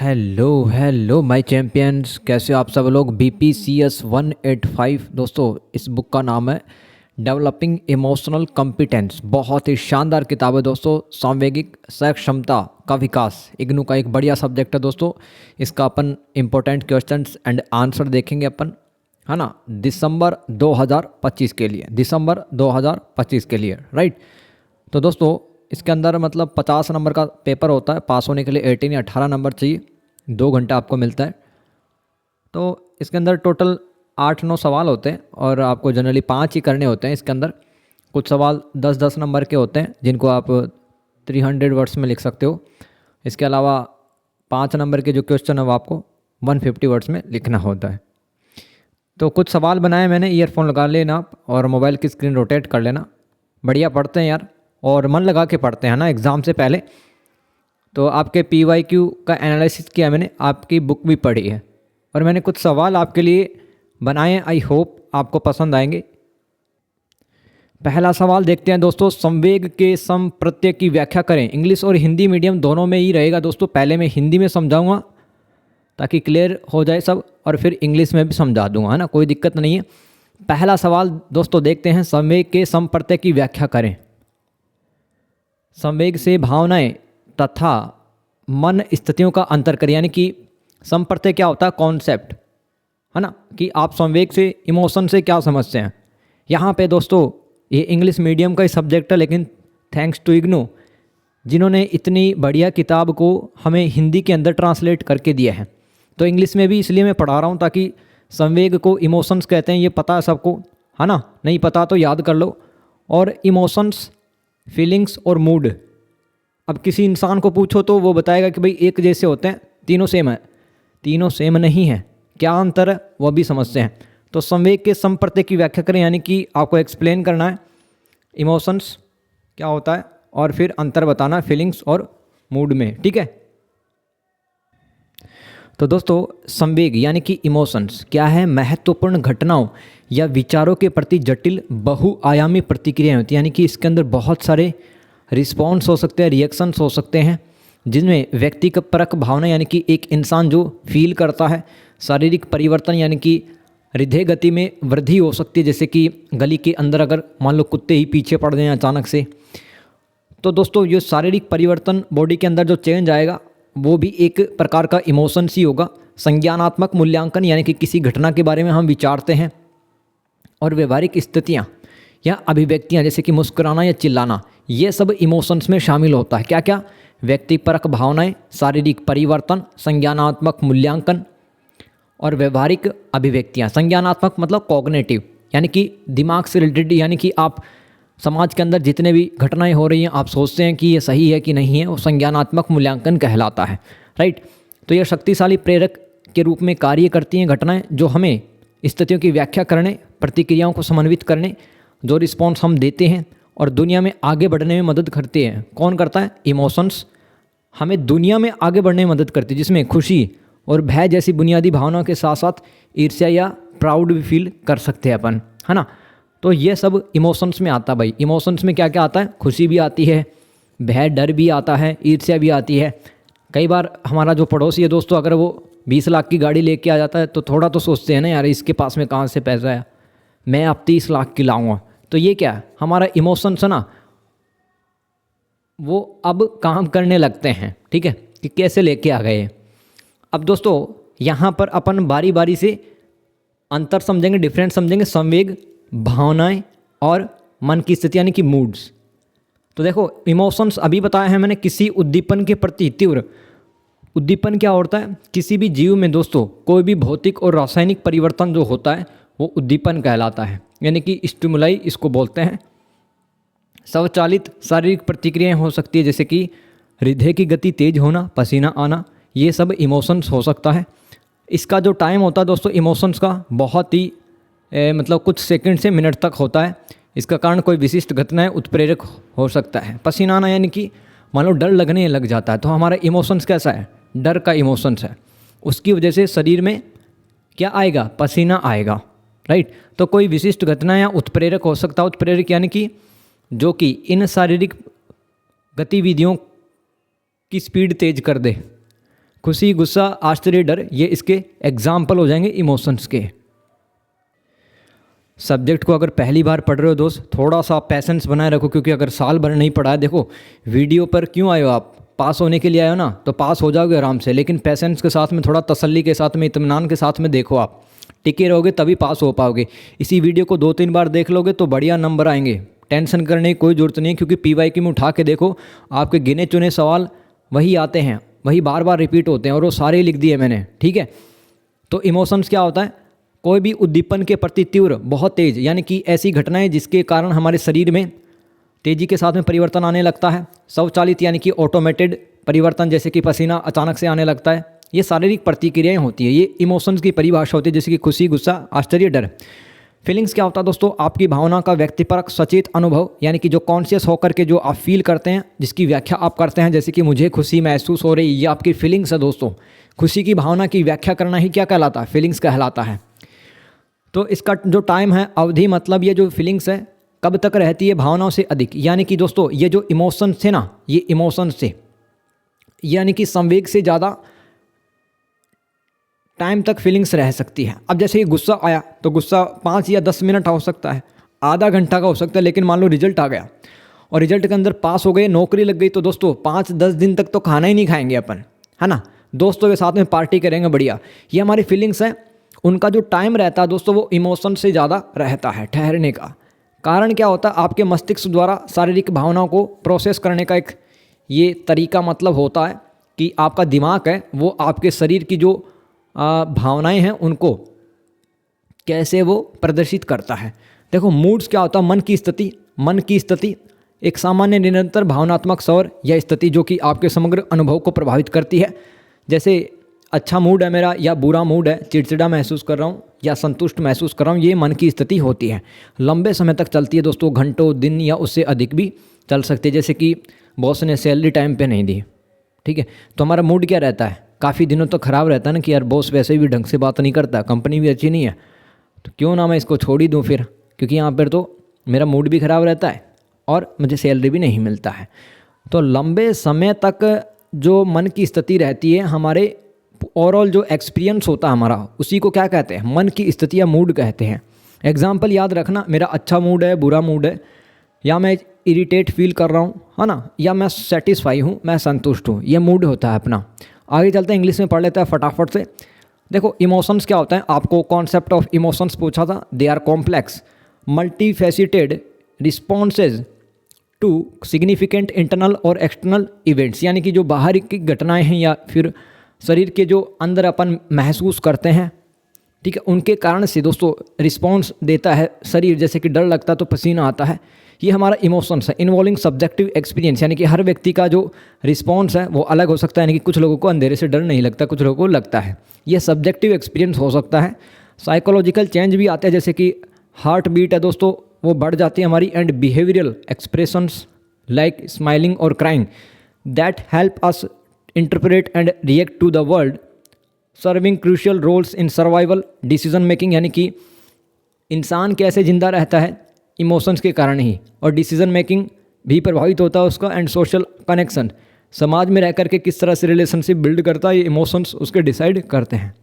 Hello hello my champions, कैसे हो आप सब लोग। BPCS 185 दोस्तों, इस बुक का नाम है डेवलपिंग इमोशनल कॉम्पिटेंस। बहुत ही शानदार किताब है दोस्तों। सांवेगिक सक्षमता का विकास इग्नू का एक बढ़िया सब्जेक्ट है दोस्तों। इसका अपन इम्पोर्टेंट क्वेश्चंस एंड आंसर देखेंगे अपन, है ना, दिसंबर 2025 के लिए, दिसंबर 2025 के लिए, राइट। तो दोस्तों इसके अंदर मतलब 50 नंबर का पेपर होता है। पास होने के लिए 18 या 18 नंबर चाहिए। 2 घंटा आपको मिलता है। तो इसके अंदर टोटल 8-9 सवाल होते हैं और आपको जनरली 5 ही करने होते हैं। इसके अंदर कुछ सवाल 10-10 नंबर के होते हैं जिनको आप 300 वर्ड्स में लिख सकते हो। इसके अलावा 5 नंबर के जो क्वेश्चन है वो आपको 150 वर्ड्स में लिखना होता है। तो कुछ सवाल बनाए मैंने, ईयरफोन लगा लेना आप और मोबाइल की स्क्रीन रोटेट कर लेना। बढ़िया पढ़ते हैं यार, और मन लगा के पढ़ते हैं ना एग्ज़ाम से पहले। तो आपके PYQ का एनालिसिस किया मैंने, आपकी बुक भी पढ़ी है और मैंने कुछ सवाल आपके लिए बनाए हैं। आई होप आपको पसंद आएंगे। पहला सवाल देखते हैं दोस्तों। संवेग के सम प्रत्यय की व्याख्या करें। इंग्लिश और हिंदी मीडियम दोनों में ही रहेगा दोस्तों। पहले मैं हिंदी में समझाऊंगा ताकि क्लियर हो जाए सब, और फिर इंग्लिश में भी समझा दूंगा, है ना, कोई दिक्कत नहीं है। पहला सवाल दोस्तों देखते हैं। संवेग के सम प्रत्यय की व्याख्या करें। संवेग से भावनाएं तथा मन स्थितियों का अंतर करें। यानी कि संप्रत्यय क्या होता है, कॉन्सेप्ट, है ना, कि आप संवेग से, इमोशन से क्या समझते हैं। यहाँ पे दोस्तों ये इंग्लिश मीडियम का ही सब्जेक्ट है, लेकिन थैंक्स टू इग्नू जिन्होंने इतनी बढ़िया किताब को हमें हिंदी के अंदर ट्रांसलेट करके दिया है। तो इंग्लिश में भी इसलिए मैं पढ़ा रहा हूँ ताकि संवेग को इमोशंस कहते हैं, ये पता है सबको, है ना। नहीं पता तो याद कर लो। और इमोशंस, फीलिंग्स और मूड, अब किसी इंसान को पूछो तो वो बताएगा कि भाई एक जैसे होते हैं, तीनों सेम है। तीनों सेम नहीं है, क्या अंतर है वो भी समझते हैं। तो संवेग के संप्रत्यय की व्याख्या करें, यानी कि आपको एक्सप्लेन करना है इमोशंस क्या होता है और फिर अंतर बताना फीलिंग्स और मूड में, ठीक है। तो दोस्तों संवेग यानी कि इमोशंस क्या है, महत्वपूर्ण घटनाओं या विचारों के प्रति जटिल बहुआयामी प्रतिक्रियाएं होती हैं। यानी कि इसके अंदर बहुत सारे रिस्पॉन्स हो सकते हैं, रिएक्शंस हो सकते हैं, जिनमें व्यक्तिगत परक भावना यानी कि एक इंसान जो फील करता है, शारीरिक परिवर्तन यानी कि हृदय गति में वृद्धि हो सकती है, जैसे कि गली के अंदर अगर मान लो कुत्ते ही पीछे पड़ जाएं अचानक से, तो दोस्तों ये शारीरिक परिवर्तन, बॉडी के अंदर जो चेंज आएगा वो भी एक प्रकार का इमोशंस ही होगा। संज्ञानात्मक मूल्यांकन यानी कि किसी घटना के बारे में हम विचारते हैं। और व्यवहारिक स्थितियाँ या अभिव्यक्तियाँ जैसे कि मुस्कुराना या चिल्लाना, ये सब इमोशंस में शामिल होता है। क्या क्या, व्यक्तिपरक भावनाएं, शारीरिक परिवर्तन, संज्ञानात्मक मूल्यांकन और व्यवहारिक अभिव्यक्तियाँ। संज्ञानात्मक मतलब कॉग्निटिव, यानी कि दिमाग से रिलेटेड, यानी कि आप समाज के अंदर जितने भी घटनाएं हो रही हैं आप सोचते हैं कि ये सही है कि नहीं है, वो संज्ञानात्मक मूल्यांकन कहलाता है, राइट। तो ये शक्तिशाली प्रेरक के रूप में कार्य करती हैं घटनाएं, जो हमें स्थितियों की व्याख्या करने, प्रतिक्रियाओं को समन्वित करने, जो रिस्पॉन्स हम देते हैं और दुनिया में आगे बढ़ने में मदद करते हैं। कौन करता है, इमोशंस हमें दुनिया में आगे बढ़ने में मदद करती है, जिसमें खुशी और भय जैसी बुनियादी भावनाओं के साथ साथ ईर्ष्या या प्राउड भी फील कर सकते हैं अपन, है ना। तो ये सब इमोशंस में आता है भाई। इमोशंस में क्या क्या आता है, खुशी भी आती है, भय डर भी आता है, ईर्ष्या भी आती है। कई बार हमारा जो पड़ोसी है दोस्तों, अगर वो 20 लाख की गाड़ी लेके आ जाता है तो थोड़ा तो सोचते हैं ना, यार इसके पास में कहाँ से पैसा है, मैं अब 30 लाख की लाऊंगा। तो ये क्या है, हमारा इमोशंस है ना, वो अब काम करने लगते हैं, ठीक है, कि कैसे लेके आ गए। अब दोस्तों यहाँ पर अपन बारी बारी से अंतर समझेंगे, डिफरेंस समझेंगे, संवेग, भावनाएं और मन की स्थिति यानी कि मूड्स। तो देखो इमोशंस अभी बताया है मैंने, किसी उद्दीपन के प्रति तीव्र उद्दीपन क्या होता है, किसी भी जीव में दोस्तों कोई भी भौतिक और रासायनिक परिवर्तन जो होता है वो उद्दीपन कहलाता है, यानी कि स्टिमुलाई इसको बोलते हैं। स्वचालित शारीरिक प्रतिक्रियाएं हो सकती है, जैसे कि हृदय की गति तेज होना, पसीना आना, ये सब इमोशंस हो सकता है। इसका जो टाइम होता है दोस्तों इमोशंस का, बहुत ही मतलब कुछ सेकंड से मिनट तक होता है। इसका कारण कोई विशिष्ट घटना है, उत्प्रेरक हो सकता है। पसीना आना यानी कि मान लो डर लगने लग जाता है, तो हमारा इमोशंस कैसा है, डर का इमोशंस है, उसकी वजह से शरीर में क्या आएगा, पसीना आएगा, राइट। तो कोई विशिष्ट घटना या उत्प्रेरक हो सकता है। उत्प्रेरक यानी कि जो कि इन शारीरिक गतिविधियों की स्पीड तेज कर दे। खुशी, गुस्सा, आश्चर्य, डर, ये इसके एग्जाम्पल हो जाएंगे इमोशंस के। सब्जेक्ट को अगर पहली बार पढ़ रहे हो दोस्त, थोड़ा सा पैसेंस बनाए रखो, क्योंकि अगर साल भर नहीं पढ़ा है, देखो वीडियो पर क्यों आए हो आप, पास होने के लिए आए हो ना, तो पास हो जाओगे आराम से, लेकिन पेशेंस के साथ में, थोड़ा तसल्ली के साथ में, इत्मीनान के साथ में देखो, आप टिके रहोगे तभी पास हो पाओगे। इसी वीडियो को 2-3 बार देख लोगे तो बढ़िया नंबर आएंगे, टेंशन करने की कोई ज़रूरत नहीं है, क्योंकि PYQ में उठा के देखो, आपके गिने चुने सवाल वही आते हैं, वही बार बार रिपीट होते हैं, और वो सारे लिख दिए मैंने, ठीक है। तो इमोशंस क्या होता है, कोई भी उद्दीपन के प्रति तीव्र, बहुत तेज, यानी कि ऐसी घटनाएं जिसके कारण हमारे शरीर में तेज़ी के साथ में परिवर्तन आने लगता है। स्वचालित यानी कि ऑटोमेटेड परिवर्तन, जैसे कि पसीना अचानक से आने लगता है, ये शारीरिक प्रतिक्रियाएं होती है। ये इमोशंस की परिभाषा होती है, जैसे कि खुशी, गुस्सा, आश्चर्य, डर। फीलिंग्स क्या होता है दोस्तों, आपकी भावना का व्यक्तिपरक सचेत अनुभव, यानी कि जो कॉन्शियस होकर के जो आप फील करते हैं, जिसकी व्याख्या आप करते हैं, जैसे कि मुझे खुशी महसूस हो रही, ये आपकी फीलिंग्स है दोस्तों। खुशी की भावना की व्याख्या करना ही क्या कहलाता है, फीलिंग्स कहलाता है। तो इसका जो टाइम है, अवधि, मतलब ये जो फीलिंग्स है कब तक रहती है, भावनाओं से अधिक, यानी कि दोस्तों ये जो इमोशंस थे ना, ये इमोशंस थे, यानी कि संवेग से ज़्यादा टाइम तक फीलिंग्स रह सकती है। अब जैसे ही गुस्सा आया तो गुस्सा 5 या 10 मिनट हो सकता है, आधा घंटा का हो सकता है, लेकिन मान लो रिजल्ट आ गया और रिजल्ट के अंदर पास हो गए, नौकरी लग गई, तो दोस्तों 5-10 दिन तक तो खाना ही नहीं खाएंगे अपन, है ना, दोस्तों के साथ में पार्टी करेंगे बढ़िया। ये हमारी फीलिंग्स हैं, उनका जो टाइम रहता है दोस्तों वो इमोशन से ज़्यादा रहता है ठहरने का। कारण क्या होता है, आपके मस्तिष्क द्वारा शारीरिक भावनाओं को प्रोसेस करने का एक ये तरीका मतलब होता है कि आपका दिमाग है वो आपके शरीर की जो भावनाएं हैं उनको कैसे वो प्रदर्शित करता है। देखो मूड्स क्या होता है, मन की स्थिति एक सामान्य निरंतर भावनात्मक स्वर या स्थिति जो कि आपके समग्र अनुभव को प्रभावित करती है। जैसे अच्छा मूड है मेरा या बुरा मूड है, चिड़चिड़ा महसूस कर रहा हूँ या संतुष्ट महसूस कर रहा हूँ, ये मन की स्थिति होती है। लंबे समय तक चलती है दोस्तों, घंटों, दिन या उससे अधिक भी चल सकती है। जैसे कि बॉस ने सैलरी टाइम पे नहीं दी, ठीक है, तो हमारा मूड क्या रहता है, काफ़ी दिनों तक ख़राब रहता है ना, कि यार बॉस वैसे भी ढंग से बात नहीं करता, कंपनी भी अच्छी नहीं है, तो क्यों ना मैं इसको छोड़ ही दूँ फिर, क्योंकि यहाँ पर तो मेरा मूड भी ख़राब रहता है और मुझे सैलरी भी नहीं मिलता है। तो लंबे समय तक जो मन की स्थिति रहती है, हमारे ओवरऑल जो एक्सपीरियंस होता है हमारा, उसी को क्या कहते हैं, मन की स्थिति या मूड कहते हैं। एग्जाम्पल याद रखना, मेरा अच्छा मूड है, बुरा मूड है, या मैं इरिटेट फील कर रहा हूँ, है ना, या मैं सेटिस्फाई हूँ, मैं संतुष्ट हूँ, ये मूड होता है अपना। आगे चलते हैं, इंग्लिश में पढ़ लेते हैं फटाफट से। देखो इमोशंस क्या होता है, आपको कॉन्सेप्ट ऑफ इमोशंस पूछा था। They are complex multifaceted responses to significant internal और एक्सटर्नल इवेंट्स, यानी कि जो बाहर की घटनाएं हैं या फिर शरीर के जो अंदर अपन महसूस करते हैं, ठीक है, उनके कारण से दोस्तों रिस्पॉन्स देता है शरीर। जैसे कि डर लगता है तो पसीना आता है, ये हमारा इमोशंस है। इन्वॉल्विंग सब्जेक्टिव एक्सपीरियंस, यानी कि हर व्यक्ति का जो रिस्पॉन्स है वो अलग हो सकता है, यानी कि कुछ लोगों को अंधेरे से डर नहीं लगता, कुछ लोगों को लगता है, ये सब्जेक्टिव एक्सपीरियंस हो सकता है। साइकोलॉजिकल चेंज भी आते हैं, जैसे कि हार्ट बीट है दोस्तों वो बढ़ जाती है हमारी, and behavioural expressions like smiling और crying that help us interpret and react to the world, serving crucial roles in survival decision making, यानी कि इंसान कैसे जिंदा रहता है इमोशंस के कारण ही, और डिसीजन मेकिंग भी प्रभावित होता है उसका, एंड सोशल कनेक्शन, समाज में रह करके किस तरह से रिलेशनशिप बिल्ड करता है, ये इमोशंस उसके डिसाइड करते हैं।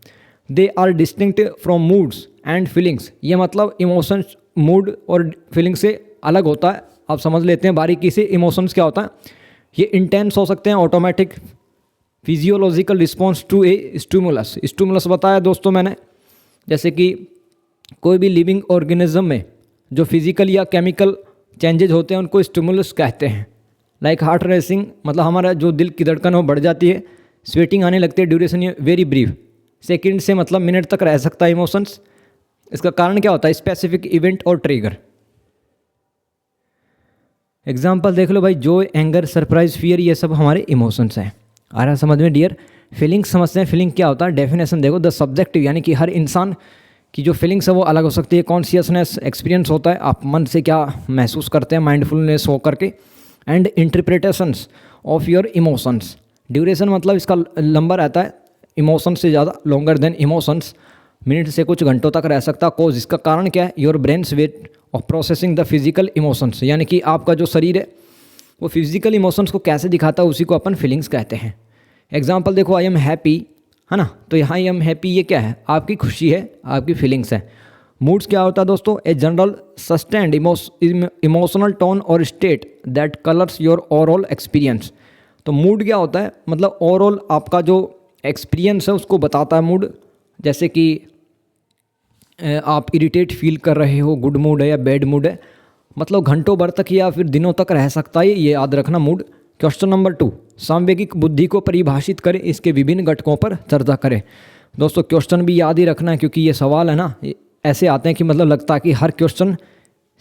They are distinct from moods and feelings, ये मतलब इमोशंस मूड और फीलिंग से अलग होता है। आप समझ लेते हैं बारीकी से इमोशंस क्या होता है। ये इंटेंस हो सकते हैं, automatic physiological response to a stimulus. Stimulus बताया दोस्तों मैंने, जैसे कि कोई भी लिविंग ऑर्गेनिज्म में जो फिजिकल या केमिकल चेंजेज होते हैं उनको स्टिमुलस कहते हैं। लाइक हार्ट रेसिंग, मतलब हमारा जो दिल की धड़कन वो बढ़ जाती है, स्वेटिंग आने लगती है, ड्यूरेशन ये वेरी ब्रीफ, सेकंड से मतलब मिनट तक रह सकता है इमोशंस। इसका कारण क्या होता है, स्पेसिफिक इवेंट और ट्रिगर। एग्जाम्पल देख लो भाई, जॉय, एंगर, सरप्राइज, फियर, ये सब हमारे इमोशंस हैं। आ रहा समझ में डियर। फीलिंग समझते हैं, फीलिंग क्या होता है, डेफिनेशन देखो, द सब्जेक्टिव, यानी कि हर इंसान की जो फीलिंग्स है वो अलग हो सकती है। कॉन्शियसनेस एक्सपीरियंस होता है, आप मन से क्या महसूस करते हैं, माइंडफुलनेस हो करके, and interpretations of your emotions. Duration मतलब इसका लंबा रहता है, इमोशन से ज़्यादा, लॉन्गर देन इमोशंस, मिनट से कुछ घंटों तक रह सकता। कॉज, इसका कारण क्या है, your brains weight of processing the physical emotions, यानी कि आपका जो शरीर है वो फिजिकल इमोशंस को कैसे दिखाता है, उसी को अपन फीलिंग्स कहते हैं। एग्जाम्पल देखो, आई एम हैप्पी, है ना, तो यहाँ आई एम हैप्पी ये क्या है, आपकी खुशी है, आपकी फीलिंग्स है। मूड्स क्या होता है दोस्तों, a general sustained emotional tone और state that colours your overall experience. तो मूड क्या होता है, मतलब ओवरऑल आपका जो एक्सपीरियंस है उसको बताता है मूड। जैसे कि आप इरिटेट फील कर रहे हो, गुड मूड है या बैड मूड है, मतलब घंटों भर तक या फिर दिनों तक रह सकता है, ये याद रखना मूड। क्वेश्चन नंबर 2, सांवेगिक बुद्धि को परिभाषित करें, इसके विभिन्न घटकों पर चर्चा करें। दोस्तों क्वेश्चन भी याद ही रखना है, क्योंकि ये सवाल है ना, ऐसे आते हैं कि मतलब लगता है कि हर क्वेश्चन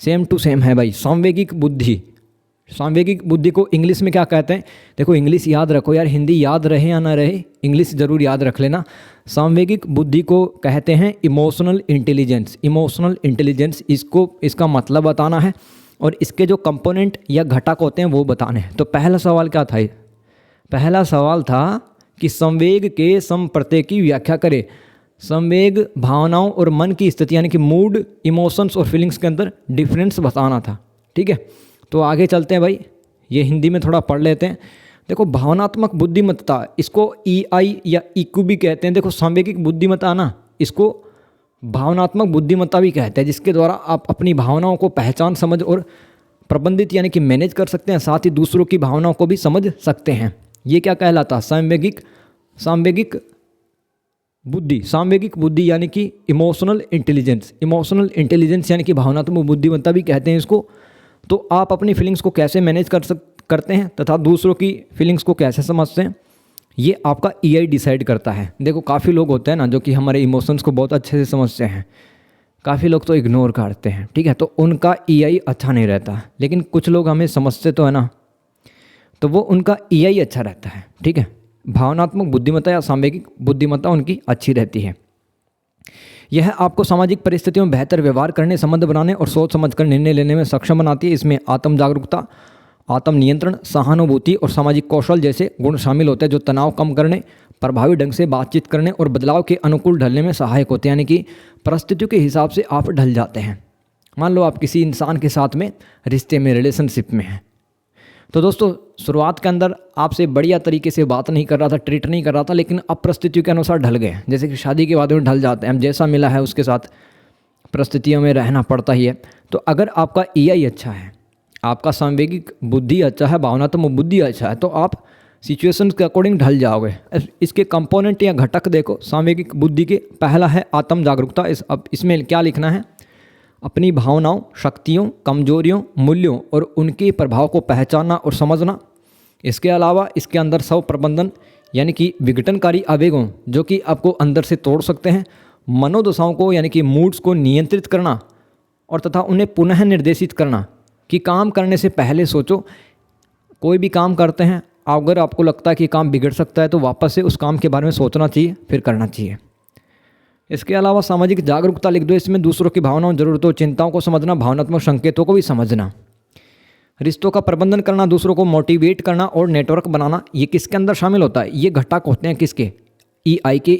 सेम टू सेम है भाई। सांवेगिक बुद्धि, सांवेगिक बुद्धि को इंग्लिश में क्या कहते हैं, देखो इंग्लिश याद रखो यार, हिंदी याद रहे या ना रहे, इंग्लिश ज़रूर याद रख लेना। सांवेगिक बुद्धि को कहते हैं इमोशनल इंटेलिजेंस। इमोशनल इंटेलिजेंस, इसको इसका मतलब बताना है और इसके जो कंपोनेंट या घटक होते हैं वो बताने हैं। तो पहला सवाल क्या था, पहला सवाल था कि संवेग के समप्रत्यय की व्याख्या करें। संवेग भावनाओं और मन की स्थिति यानी कि मूड, इमोशंस और फीलिंग्स के अंदर डिफरेंस बताना था। ठीक है, तो आगे चलते हैं भाई, ये हिंदी में थोड़ा पढ़ लेते हैं। देखो भावनात्मक बुद्धिमत्ता, इसको EI या EQ भी कहते हैं। देखो सांवेगिक बुद्धिमत्ता ना, इसको भावनात्मक बुद्धिमत्ता भी कहते हैं, जिसके द्वारा आप अपनी भावनाओं को पहचान, समझ और प्रबंधित यानी कि मैनेज कर सकते हैं, साथ ही दूसरों की भावनाओं को भी समझ सकते हैं। ये क्या कहलाता, सांवेगिक बुद्धि। सांवेगिक बुद्धि यानी कि इमोशनल इंटेलिजेंस। इमोशनल इंटेलिजेंस यानी कि भावनात्मक बुद्धिमत्ता भी कहते हैं इसको। तो आप अपनी फीलिंग्स को कैसे मैनेज करते हैं तथा दूसरों की फीलिंग्स को कैसे समझते हैं, ये आपका EI डिसाइड करता है। देखो काफ़ी लोग होते हैं ना जो कि हमारे इमोशंस को बहुत अच्छे से समझते हैं, काफ़ी लोग तो इग्नोर करते हैं, ठीक है, तो उनका EI अच्छा नहीं रहता। लेकिन कुछ लोग हमें समझते तो है ना, तो वो उनका EI अच्छा रहता है। ठीक है, भावनात्मक बुद्धिमत्ता या सांवेगिक बुद्धिमत्ता उनकी अच्छी रहती है। यह आपको सामाजिक परिस्थितियों में बेहतर व्यवहार करने, संबंध बनाने और सोच समझकर निर्णय लेने में सक्षम बनाती है। इसमें आत्म जागरूकता, आत्म नियंत्रण, सहानुभूति और सामाजिक कौशल जैसे गुण शामिल होते हैं, जो तनाव कम करने, प्रभावी ढंग से बातचीत करने और बदलाव के अनुकूल ढलने में सहायक होते हैं। यानी कि परिस्थितियों के हिसाब से आप ढल जाते हैं। मान लो आप किसी इंसान के साथ में रिश्ते में, रिलेशनशिप में हैं, तो दोस्तों शुरुआत के अंदर आपसे बढ़िया तरीके से बात नहीं कर रहा था, ट्रीट नहीं कर रहा था, लेकिन अब परिस्थितियों के अनुसार ढल गए। जैसे कि शादी के बाद में ढल जाते हैं, हम जैसा मिला है उसके साथ परिस्थितियों में रहना पड़ता ही है। तो अगर आपका EI अच्छा है, आपका सांवेगिक बुद्धि अच्छा है, भावनात्मक बुद्धि अच्छा है, तो आप सिचुएशंस के अकॉर्डिंग ढल जाओगे। इसके कंपोनेंट या घटक देखो सांवेगिक बुद्धि के, पहला है आत्म जागरूकता। अब इसमें क्या लिखना है, अपनी भावनाओं, शक्तियों, कमजोरियों, मूल्यों और उनके प्रभाव को पहचानना और समझना। इसके अलावा इसके अंदर स्व प्रबंधन यानी कि विघटनकारी आवेगों जो कि आपको अंदर से तोड़ सकते हैं, मनोदशाओं को यानी कि मूड्स को नियंत्रित करना और तथा उन्हें पुनः निर्देशित करना कि काम करने से पहले सोचो। कोई भी काम करते हैं, अगर आपको लगता है कि काम बिगड़ सकता है तो वापस से उस काम के बारे में सोचना चाहिए, फिर करना चाहिए। इसके अलावा सामाजिक जागरूकता लिख दो, इसमें दूसरों की भावनाओं, जरूरतों, चिंताओं को समझना, भावनात्मक संकेतों को भी समझना। रिश्तों का प्रबंधन करना, दूसरों को मोटिवेट करना और नेटवर्क बनाना, ये किसके अंदर शामिल होता है, ये घटक होते हैं किसके, EI के,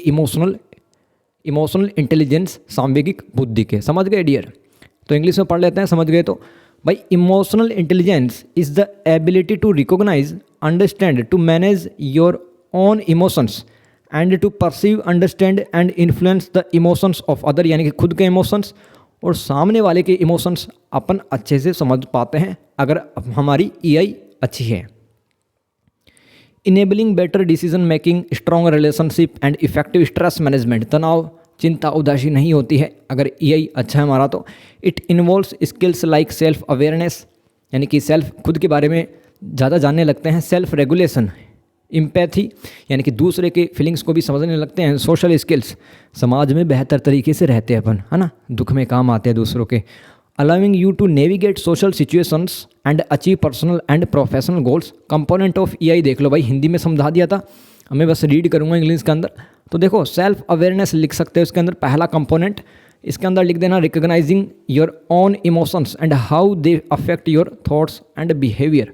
इमोशनल इंटेलिजेंस, सांवेगिक बुद्धि के। समझ गए डियर? तो इंग्लिश में पढ़ लेते हैं, समझ गए तो भाई, emotional intelligence is the ability to recognise, understand, to manage your own emotions and to perceive, understand and influence the emotions of other. यानी कि खुद के इमोशंस और सामने वाले के इमोशंस अपन अच्छे से समझ पाते हैं अगर हमारी EI अच्छी है। Enabling better decision making, strong relationship and effective stress management, तनाव, चिंता, उदासी नहीं होती है अगर EI अच्छा है हमारा तो। It involves skills like self awareness, यानी कि सेल्फ, खुद के बारे में ज़्यादा जानने लगते हैं, सेल्फ रेगुलेशन, इम्पैथी यानी कि दूसरे के फीलिंग्स को भी समझने लगते हैं, सोशल स्किल्स, समाज में बेहतर तरीके से रहते हैं अपन, है ना, दुख में काम आते हैं दूसरों के। Allowing you to navigate social situations and achieve personal and professional goals. Component of EI देख लो भाई, हिंदी में समझा दिया था, मैं बस रीड करूँगा इंग्लिश के अंदर। तो देखो सेल्फ अवेयरनेस लिख सकते हो इसके अंदर, पहला कंपोनेंट। इसके अंदर लिख देना recognising your own emotions and how they affect your thoughts and behaviour.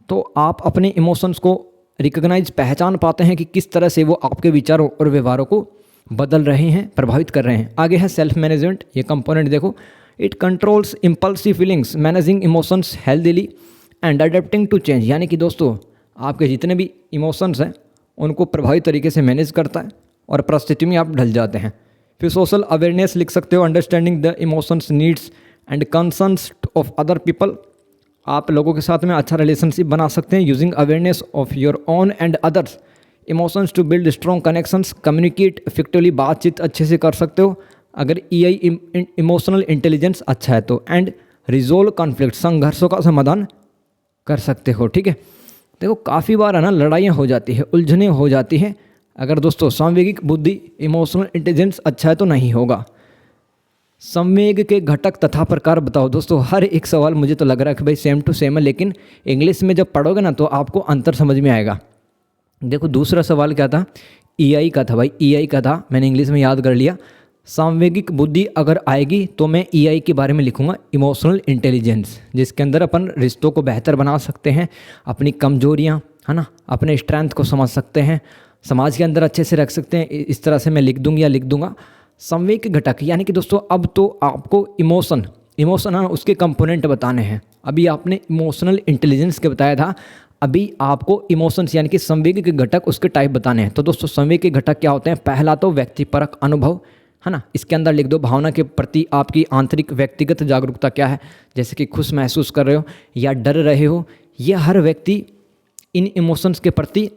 तो आप अपने इमोशंस को रिकॉग्नाइज, पहचान पाते हैं कि किस तरह से वो आपके विचारों और व्यवहारों को बदल रहे हैं, प्रभावित कर रहे हैं। आगे है सेल्फ मैनेजमेंट, ये कंपोनेंट देखो, it controls impulsive feelings, managing emotions healthily and adapting to change. यानी कि दोस्तों आपके जितने भी इमोशंस हैं उनको प्रभावी तरीके से मैनेज करता है और परिस्थिति में आप ढल जाते हैं। फिर सोशल अवेयरनेस लिख सकते हो, understanding the emotions, needs and concerns of other people. आप लोगों के साथ में अच्छा रिलेशनशिप बना सकते हैं using awareness of your own and others emotions to build strong connections. Communicate effectively, बातचीत अच्छे से कर सकते हो अगर EI इमोशनल इंटेलिजेंस अच्छा है तो। एंड रिजोल्व कॉन्फ्लिक्ट, संघर्षों का समाधान कर सकते हो। ठीक है, देखो काफ़ी बार है ना लड़ाइयाँ हो जाती है, उलझनें हो जाती हैं अगर दोस्तों संवेगिक बुद्धि इमोशनल इंटेलिजेंस अच्छा है तो नहीं होगा। संवेग के घटक तथा प्रकार बताओ। दोस्तों हर एक सवाल मुझे तो लग रहा है कि भाई सेम टू सेम है, लेकिन इंग्लिश में जब पढ़ोगे ना तो आपको अंतर समझ में आएगा। देखो दूसरा सवाल क्या था, EI का था भाई, EI का था, मैंने इंग्लिश में याद कर लिया। सांवेगिक बुद्धि अगर आएगी तो मैं EI के बारे में लिखूंगा इमोशनल इंटेलिजेंस, जिसके अंदर अपन रिश्तों को बेहतर बना सकते हैं, अपनी कमजोरियां है ना, अपने स्ट्रेंथ को समझ सकते हैं, समाज के अंदर अच्छे से रख सकते हैं। इस तरह से मैं लिख दूंगा। संवेग के घटक यानी कि दोस्तों अब तो आपको इमोशन है उसके कंपोनेंट बताने हैं। अभी आपने इमोशनल इंटेलिजेंस के बताया था, अभी आपको इमोशंस यानी कि संवेग के घटक उसके टाइप बताने हैं। तो दोस्तों संवेग के घटक क्या होते हैं, पहला तो व्यक्तिपरक अनुभव है ना, इसके अंदर लिख दो भावना के प्रति आपकी आंतरिक व्यक्तिगत जागरूकता क्या है, जैसे कि खुश महसूस कर रहे हो या डर रहे हो। ये हर व्यक्ति इन इमोशंस के प्रति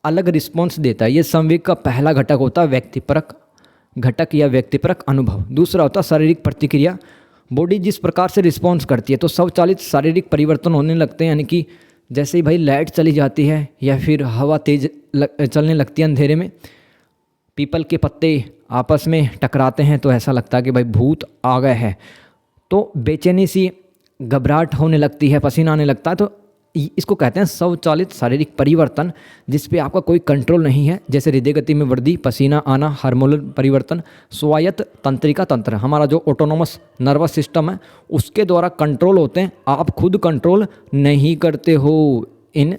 अलग रिस्पॉन्स देता है। ये संवेग का पहला घटक होता है व्यक्तिपरक घटक या व्यक्तिपरक अनुभव। दूसरा होता है शारीरिक प्रतिक्रिया, बॉडी जिस प्रकार से रिस्पॉन्स करती है। तो स्वचालित शारीरिक परिवर्तन होने लगते हैं, यानी कि जैसे ही भाई लाइट चली जाती है या फिर हवा तेज चलने लगती है अंधेरे में, पीपल के पत्ते आपस में टकराते हैं तो ऐसा लगता है कि भाई भूत आ गए हैं। तो बेचैनी सी घबराहट होने लगती है, पसीना आने लगता है। तो इसको कहते हैं स्वचालित शारीरिक परिवर्तन, जिस पे आपका कोई कंट्रोल नहीं है, जैसे हृदय गति में वृद्धि, पसीना आना, हार्मोनल परिवर्तन। स्वायत्त तंत्रिका तंत्र, हमारा जो ऑटोनोमस नर्वस सिस्टम है उसके द्वारा कंट्रोल होते हैं, आप खुद कंट्रोल नहीं करते हो इन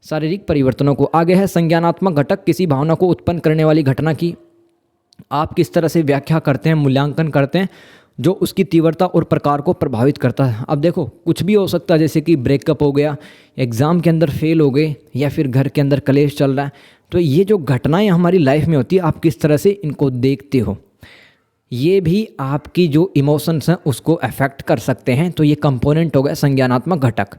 शारीरिक परिवर्तनों को। आगे है संज्ञानात्मक घटक, किसी भावना को उत्पन्न करने वाली घटना की आप किस तरह से व्याख्या करते हैं, मूल्यांकन करते हैं, जो उसकी तीव्रता और प्रकार को प्रभावित करता है। अब देखो कुछ भी हो सकता है, जैसे कि ब्रेकअप हो गया, एग्ज़ाम के अंदर फेल हो गए, या फिर घर के अंदर कलेश चल रहा है। तो ये जो घटनाएं हमारी लाइफ में होती है, आप किस तरह से इनको देखते हो, ये भी आपकी जो इमोशंस हैं उसको अफेक्ट कर सकते हैं। तो ये कंपोनेंट हो गया संज्ञानात्मक घटक।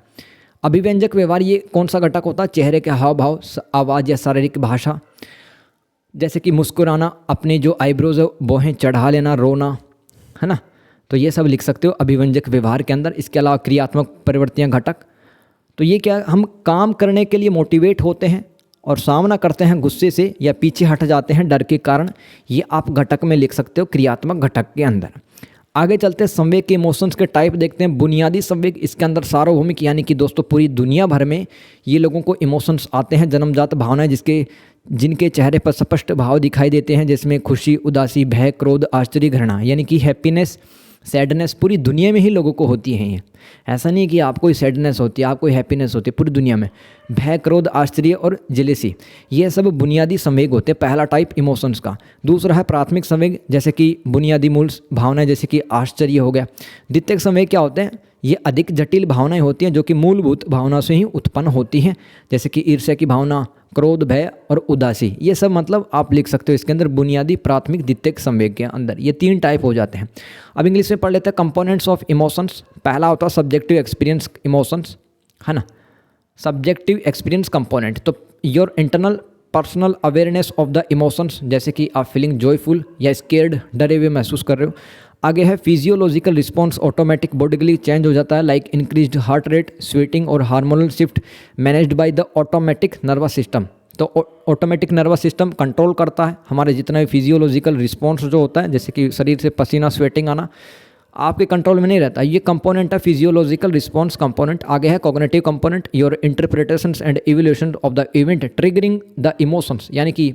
अभिव्यंजक व्यवहार, ये कौन सा घटक होता है, चेहरे के हाव भाव, आवाज़ या शारीरिक भाषा, जैसे कि मुस्कुराना, अपने जो आईब्रोज है बोहें चढ़ा लेना, रोना, है ना। तो ये सब लिख सकते हो अभिव्यंजक व्यवहार के अंदर। इसके अलावा क्रियात्मक परिवर्तन घटक, तो ये क्या, हम काम करने के लिए मोटिवेट होते हैं और सामना करते हैं गुस्से से या पीछे हट जाते हैं डर के कारण, ये आप घटक में लिख सकते हो क्रियात्मक घटक के अंदर। आगे चलते हैं संवेग के इमोशंस के टाइप देखते हैं। बुनियादी संवेग, इसके अंदर सार्वभौमिक, यानी कि दोस्तों पूरी दुनिया भर में ये लोगों को इमोशंस आते हैं, जन्मजात भावनाएं जिनके चेहरे पर स्पष्ट भाव दिखाई देते हैं, जिसमें खुशी, उदासी, भय, क्रोध, आश्चर्य, घृणा, यानी कि हैप्पीनेस, सैडनेस पूरी दुनिया में ही लोगों को होती है। ये ऐसा नहीं कि आपको ही सैडनेस होती है, आपको ही हैप्पीनेस होती है, पूरी दुनिया में भय, क्रोध, आश्चर्य और जेलेसी, ये सब बुनियादी संवेग होते हैं, पहला टाइप इमोशंस का। दूसरा है प्राथमिक संवेग, जैसे कि बुनियादी मूल भावनाएं, जैसे कि आश्चर्य हो गया। द्वितीयक संवेग क्या होते हैं, ये अधिक जटिल भावनाएं होती हैं जो कि मूलभूत भावना से ही उत्पन्न होती हैं, जैसे कि ईर्ष्या की भावना, क्रोध, भय और उदासी। ये सब मतलब आप लिख सकते हो इसके अंदर बुनियादी, प्राथमिक, द्वितीयक संवेग के अंदर ये तीन टाइप हो जाते हैं। अब इंग्लिश में पढ़ लेते हैं कंपोनेंट्स ऑफ इमोशंस। पहला होता है सब्जेक्टिव एक्सपीरियंस इमोशंस, है ना, सब्जेक्टिव एक्सपीरियंस कंपोनेंट। तो your internal personal awareness of the emotions, जैसे कि आप फीलिंग जॉयफुल या स्केर्ड, डरे हुए महसूस कर रहे हो। आगे है physiological response, automatic bodily change हो जाता है, like increased heart rate, sweating और hormonal shift, managed by the automatic nervous system. तो ऑटोमेटिक नर्वस सिस्टम कंट्रोल करता है हमारे जितना भी फिजियोलॉजिकल रिस्पॉन्स जो होता है, जैसे कि शरीर से पसीना, स्वेटिंग आना, आपके कंट्रोल में नहीं रहता। ये कंपोनेंट है फिजियोलॉजिकल रिस्पॉन्स कंपोनेंट। आगे है cognitive component, your interpretations and evaluation of the event triggering the emotions, यानी कि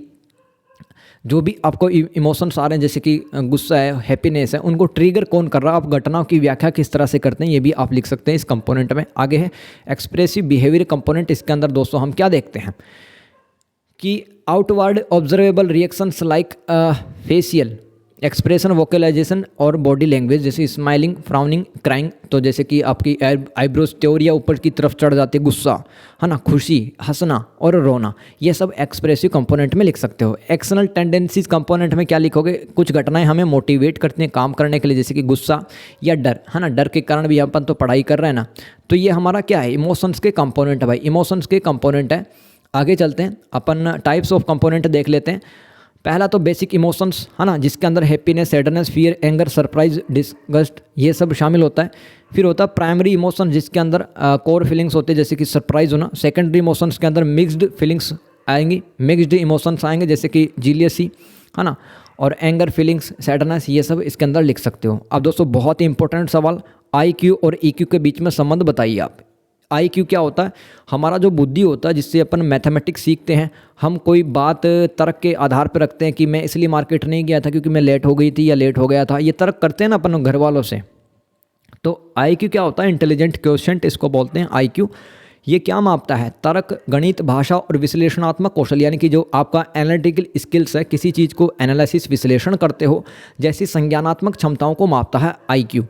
जो भी आपको इमोशंस आ रहे हैं, जैसे कि गुस्सा है, हैप्पीनेस है, उनको ट्रिगर कौन कर रहा है, आप घटनाओं की व्याख्या किस तरह से करते हैं, ये भी आप लिख सकते हैं इस कंपोनेंट में। आगे है एक्सप्रेसिव बिहेवियर कंपोनेंट। इसके अंदर दोस्तों हम क्या देखते हैं कि outward observable reactions like facial expression, vocalisation और बॉडी लैंग्वेज, जैसे स्माइलिंग, फ्राउनिंग, क्राइंग, तो जैसे कि आपकी आईब्रोज त्योर या ऊपर की तरफ चढ़ जाती है, गुस्सा, है ना, खुशी, हंसना और रोना, ये सब एक्सप्रेसिव कंपोनेंट में लिख सकते हो। एक्सटर्नल टेंडेंसीज कंपोनेंट में क्या लिखोगे? कुछ घटनाएं हमें मोटिवेट करती हैं काम करने के लिए, जैसे कि गुस्सा या डर, है ना, डर के कारण भी अपन तो पढ़ाई कर रहे हैं ना, तो ये हमारा क्या है? इमोशंस के कंपोनेंट है भाई, इमोशंस के कंपोनेंट है। आगे चलते हैं, अपन टाइप्स ऑफ कंपोनेंट देख लेते हैं। पहला तो बेसिक इमोशंस, है ना, जिसके अंदर happiness, sadness, fear, anger, surprise, disgust, ये सब शामिल होता है। फिर होता है प्राइमरी इमोशन, जिसके अंदर कोर फीलिंग्स होते हैं, जैसे कि सरप्राइज होना। सेकेंडरी इमोशंस के अंदर मिक्स्ड फीलिंग्स आएंगी, मिक्स्ड इमोशंस आएंगे, जैसे कि जीलियसी, है ना, और एंगर फीलिंग्स, सैडनेस, ये सब इसके अंदर लिख सकते हो। अब दोस्तों बहुत ही इंपॉर्टेंट सवाल, IQ और EQ के बीच में संबंध बताइए आप। IQ क्या होता है? हमारा जो बुद्धि होता है, जिससे अपन मैथमेटिक्स सीखते हैं। हम कोई बात तर्क के आधार पर रखते हैं कि मैं इसलिए मार्केट नहीं गया था क्योंकि मैं लेट हो गई थी या लेट हो गया था, ये तर्क करते हैं ना अपन घर वालों से। तो IQ क्या होता है? इंटेलिजेंट क्वोशिएंट इसको बोलते हैं IQ। ये क्या मापता है? तर्क, गणित, भाषा और विश्लेषणात्मक कौशल, यानी कि जो आपका एनालिटिकल स्किल्स है, किसी चीज़ को एनालिसिस, विश्लेषण करते हो, जैसी संज्ञानात्मक क्षमताओं को मापता है IQ।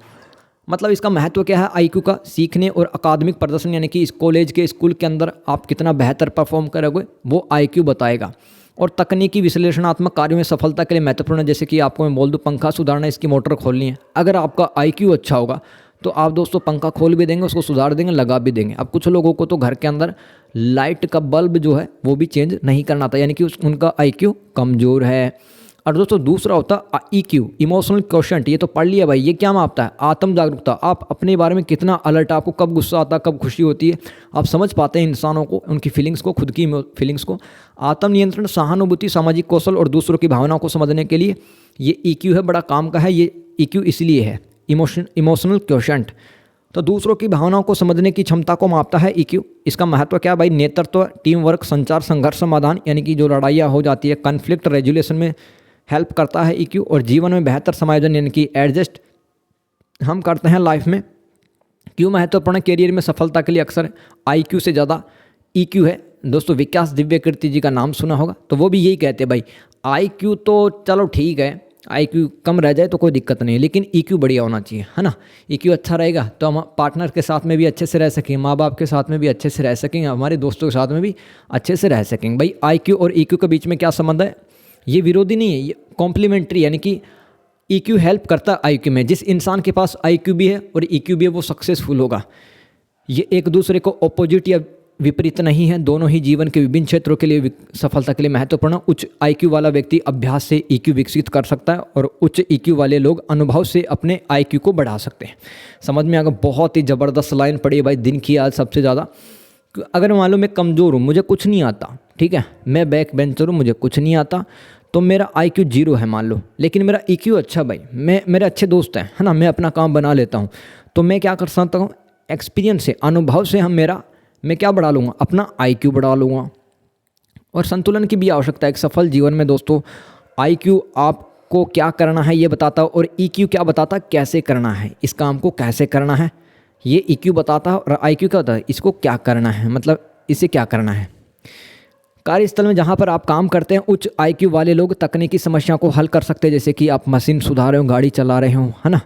मतलब इसका महत्व क्या है IQ का? सीखने और अकादमिक प्रदर्शन, यानी कि इस कॉलेज के, स्कूल के अंदर आप कितना बेहतर परफॉर्म करोगे, वो IQ बताएगा। और तकनीकी विश्लेषणात्मक कार्यों में सफलता के लिए महत्वपूर्ण है, जैसे कि आपको मैं बोल दूँ पंखा सुधारना है, इसकी मोटर खोलनी है, अगर आपका IQ अच्छा होगा तो आप दोस्तों पंखा खोल भी देंगे, उसको सुधार देंगे, लगा भी देंगे। अब कुछ लोगों को तो घर के अंदर लाइट का बल्ब जो है वो भी चेंज नहीं करना आता, यानी कि उनका IQ कमज़ोर है। और दोस्तों दूसरा होता है EQ, इमोशनल क्वोशिएंट, ये तो पढ़ लिया भाई। ये क्या मापता है? आत्म जागरूकता, आप अपने बारे में कितना अलर्ट, आपको कब गुस्सा आता है, कब खुशी होती है, आप समझ पाते हैं इंसानों को, उनकी फीलिंग्स को, खुद की फीलिंग्स को। आत्म नियंत्रण, सहानुभूति, सामाजिक कौशल और दूसरों की भावनाओं को समझने के लिए ये EQ है, बड़ा काम का है ये EQ, इसलिए है इमोशनल क्वोशिएंट। तो दूसरों की भावनाओं को समझने की क्षमता को मापता है EQ। इसका महत्व क्या है भाई? नेतृत्व, टीम वर्क, संचार, संघर्ष समाधान, यानी कि जो लड़ाइयाँ हो जाती है, कन्फ्लिक्ट रेजुलेशन में हेल्प करता है EQ। और जीवन में बेहतर समायोजन, यानी कि एडजस्ट हम करते हैं लाइफ में। क्यों महत्वपूर्ण? करियर में सफलता के लिए अक्सर IQ से ज़्यादा EQ है। दोस्तों विकास दिव्यकीर्ति जी का नाम सुना होगा, तो वो भी यही कहते हैं भाई, IQ तो चलो ठीक है, IQ कम रह जाए तो कोई दिक्कत नहीं, लेकिन EQ बढ़िया होना चाहिए, है ना। EQ अच्छा रहेगा तो हम पार्टनर के साथ में भी अच्छे से रह सकेंगे, माँ बाप के साथ में भी अच्छे से रह सकेंगे, हमारे दोस्तों के साथ में भी अच्छे से रह सकेंगे। भाई IQ और EQ के बीच में क्या संबंध है? ये विरोधी नहीं है, ये कॉम्प्लीमेंट्री, यानी कि EQ हेल्प करता है IQ में। जिस इंसान के पास IQ भी है और EQ भी है वो सक्सेसफुल होगा। ये एक दूसरे को ऑपोजिट या विपरीत नहीं है, दोनों ही जीवन के विभिन्न क्षेत्रों के लिए सफलता के लिए महत्वपूर्ण। उच्च IQ वाला व्यक्ति अभ्यास से EQ विकसित कर सकता है और उच्च EQ वाले लोग अनुभव से अपने IQ को बढ़ा सकते हैं। समझ में आ गया? बहुत ही ज़बरदस्त लाइन पड़ी है भाई, दिन की आज सबसे ज़्यादा। अगर मान लो मैं कमज़ोर हूँ, मुझे कुछ नहीं आता, ठीक है, मैं बैक बेंचर हूँ, मुझे कुछ नहीं आता, तो मेरा IQ 0 है मान लो, लेकिन मेरा EQ अच्छा भाई, मेरे अच्छे दोस्त हैं, है ना, मैं अपना काम बना लेता हूँ, तो मैं क्या कर सकता हूँ? एक्सपीरियंस से, अनुभव से मैं क्या बढ़ा लूँगा? अपना IQ बढ़ा लूँगा। और संतुलन की भी आवश्यकता है एक सफल जीवन में दोस्तों। IQ आपको क्या करना है ये बताता है, और EQ क्या बताता है? कैसे करना है, इस काम को कैसे करना है ये EQ बताता है। और IQ क्या होता है? इसको क्या करना है, मतलब इसे क्या करना है। कार्यस्थल में जहाँ पर आप काम करते हैं, उच्च IQ वाले लोग तकनीकी समस्या को हल कर सकते हैं, जैसे कि आप मशीन सुधार रहे हो, गाड़ी चला रहे हो, है ना।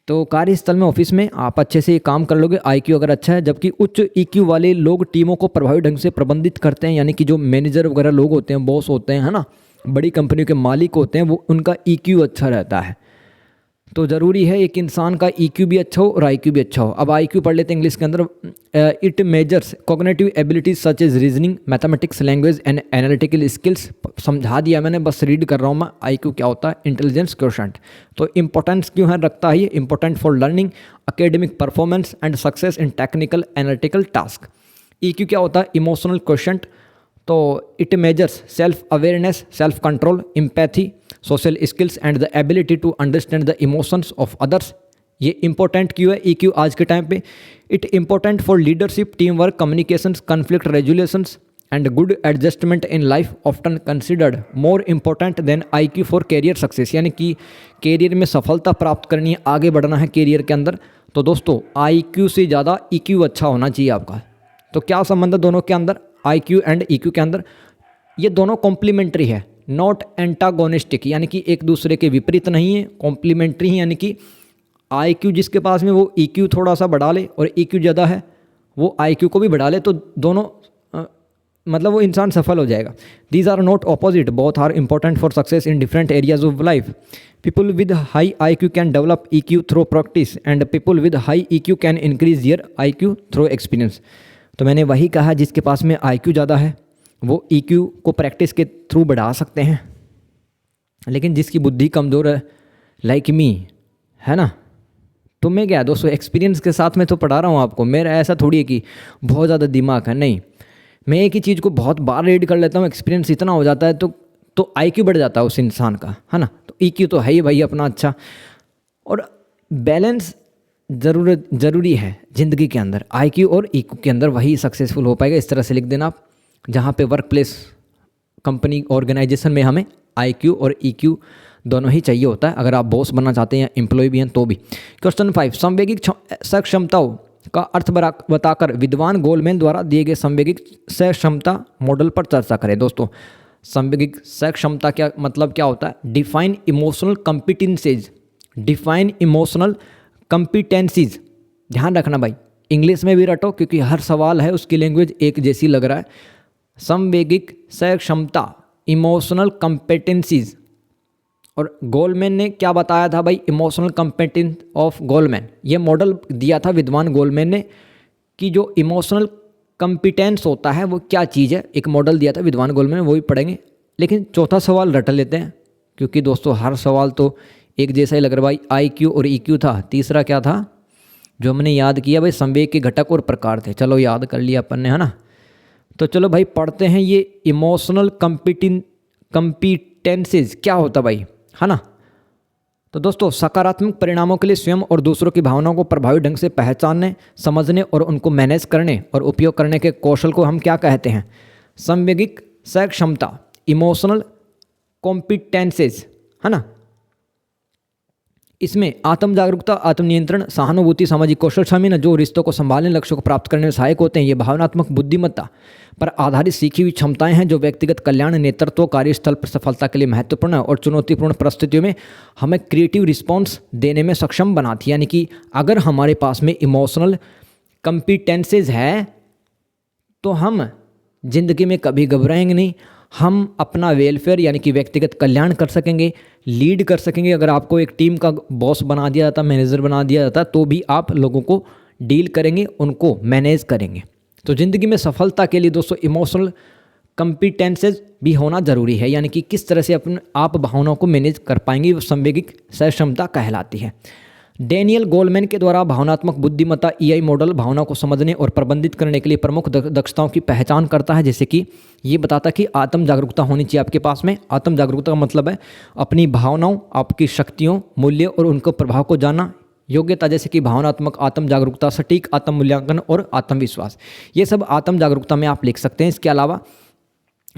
तो कार्यस्थल में, ऑफिस में आप अच्छे से काम कर लोगे IQ अगर अच्छा है। जबकि उच्च EQ वाले लोग टीमों को प्रभावी ढंग से प्रबंधित करते हैं, यानी कि जो मैनेजर वगैरह लोग होते हैं, बॉस होते हैं, है ना, बड़ी कंपनियों के मालिक होते हैं, वो उनका EQ अच्छा रहता है। तो ज़रूरी है एक इंसान का EQ भी अच्छा हो और IQ भी अच्छा हो। अब IQ पढ़ लेते हैं इंग्लिश के अंदर। It measures cognitive abilities such as reasoning, mathematics, language and analytical skills. समझा दिया मैंने, बस रीड कर रहा हूँ मैं। IQ क्या होता है? Intelligence quotient. तो इंपॉर्टेंस क्यों है रखता है ये? Important for learning, academic performance and success in technical analytical task. EQ क्या होता है? Emotional quotient. तो it measures self awareness, self control, empathy, social skills and the ability to understand the emotions of others. ये important क्यों है EQ आज के time पे? It important for leadership, team work, communications, conflict resolutions and good adjustment in life, often considered more important than IQ for career success. यानी कि career में सफलता प्राप्त करनी है, आगे बढ़ना है कैरियर के अंदर, तो दोस्तों IQ से ज़्यादा EQ अच्छा होना चाहिए आपका। तो क्या संबंध है दोनों के अंदर, IQ एंड EQ के अंदर? ये दोनों कॉम्प्लीमेंट्री है, नॉट एंटागोनिस्टिक, यानी कि एक दूसरे के विपरीत नहीं है, कॉम्प्लीमेंट्री है। यानी कि IQ जिसके पास में वो EQ थोड़ा सा बढ़ा ले और EQ ज़्यादा है वो IQ को भी बढ़ा ले तो दोनों मतलब वो इंसान सफल हो जाएगा। These are not opposite, both are important for success in different areas of life. People with high IQ can develop EQ through practice and people with high EQ can increase their IQ through experience. तो मैंने वही कहा, जिसके पास में IQ ज़्यादा है वो EQ को प्रैक्टिस के थ्रू बढ़ा सकते हैं, लेकिन जिसकी बुद्धि कमज़ोर है लाइक मी, है ना, तो मैं क्या दोस्तों एक्सपीरियंस के साथ में तो पढ़ा रहा हूँ आपको। मेरा ऐसा थोड़ी है कि बहुत ज़्यादा दिमाग है, नहीं, मैं एक ही चीज़ को बहुत बार रीड कर लेता हूँ, एक्सपीरियंस इतना हो जाता है तो IQ बढ़ जाता है उस इंसान का, है ना। तो EQ तो है ही भाई अपना अच्छा, और बैलेंस ज़रूरी है ज़िंदगी के अंदर। IQ और EQ के अंदर वही सक्सेसफुल हो पाएगा। इस तरह से लिख देना आप, जहाँ पे वर्क प्लेस कंपनी ऑर्गेनाइजेशन में हमें IQ और EQ दोनों ही चाहिए होता है, अगर आप बॉस बनना चाहते हैं या एम्प्लॉय भी हैं तो भी। क्वेश्चन 5, संवेगिक सक्षमताओं का अर्थ बताकर विद्वान गोलमैन द्वारा दिए गए संवेगिक सक्षमता मॉडल पर चर्चा करें। दोस्तों संवेगिक सक्षमता क्या मतलब क्या होता है? Define emotional competencies, define emotional competencies. ध्यान रखना भाई, इंग्लिश में भी रटो क्योंकि हर सवाल है उसकी लैंग्वेज एक जैसी लग रहा है। संवेगिक सक्षमता, इमोशनल कॉम्पिटेंसीज। और गोलमैन ने क्या बताया था भाई? इमोशनल कॉम्पिटेंस ऑफ गोलमैन, ये मॉडल दिया था विद्वान गोलमैन ने कि जो इमोशनल कॉम्पिटेंस होता है वो क्या चीज़ है। एक मॉडल दिया था विद्वान गोलमैन ने, वो भी पढ़ेंगे। लेकिन चौथा सवाल रट लेते हैं क्योंकि दोस्तों हर सवाल तो एक जैसा ही लग रहा है भाई। IQ और EQ था, तीसरा क्या था जो हमने याद किया भाई? संवेग के घटक और प्रकार थे। चलो याद कर लिया अपन ने, है ना। तो चलो भाई पढ़ते हैं ये इमोशनल कॉम्पिटेंसेस क्या होता भाई, है ना। तो दोस्तों सकारात्मक परिणामों के लिए स्वयं और दूसरों की भावनाओं को प्रभावी ढंग से पहचानने, समझने और उनको मैनेज करने और उपयोग करने के कौशल को हम क्या कहते हैं? संवेगिक सक्षमता, इमोशनल कॉम्पिटेंसेस, है ना। इसमें आत्म जागरूकता, आत्मनियंत्रण, सहानुभूति, सामाजिक कौशल शामिल है जो रिश्तों को संभालने, लक्ष्यों को प्राप्त करने में सहायक होते हैं। ये भावनात्मक बुद्धिमत्ता पर आधारित सीखी हुई क्षमताएं हैं जो व्यक्तिगत कल्याण, नेतृत्व, कार्यस्थल पर सफलता के लिए महत्वपूर्ण है और चुनौतीपूर्ण परिस्थितियों में हमें क्रिएटिव रिस्पॉन्स देने में सक्षम बनाती है। यानी कि अगर हमारे पास में इमोशनल कॉम्पिटेंसेज है तो हम जिंदगी में कभी घबराएंगे नहीं, हम अपना वेलफेयर यानी कि व्यक्तिगत कल्याण कर सकेंगे, लीड कर सकेंगे। अगर आपको एक टीम का बॉस बना दिया जाता, मैनेजर बना दिया जाता, तो भी आप लोगों को डील करेंगे, उनको मैनेज करेंगे। तो ज़िंदगी में सफलता के लिए दोस्तों इमोशनल कॉम्पिटेंसेज भी होना ज़रूरी है। यानी कि किस तरह से अपने आप भावनाओं को मैनेज कर पाएंगे, वो संवेगिक सक्षमता कहलाती है। डेनियल गोलमैन के द्वारा भावनात्मक बुद्धिमत्ता EI मॉडल भावना को समझने और प्रबंधित करने के लिए प्रमुख दक्षताओं की पहचान करता है। जैसे कि ये बताता है कि आत्म जागरूकता होनी चाहिए आपके पास में। आत्म जागरूकता का मतलब है अपनी भावनाओं, आपकी शक्तियों, मूल्य और उनके प्रभाव को जानना। योग्यता जैसे कि भावनात्मक आत्म जागरूकता, सटीक आत्म मूल्यांकन और आत्मविश्वास, ये सब आत्म जागरूकता में आप लिख सकते हैं। इसके अलावा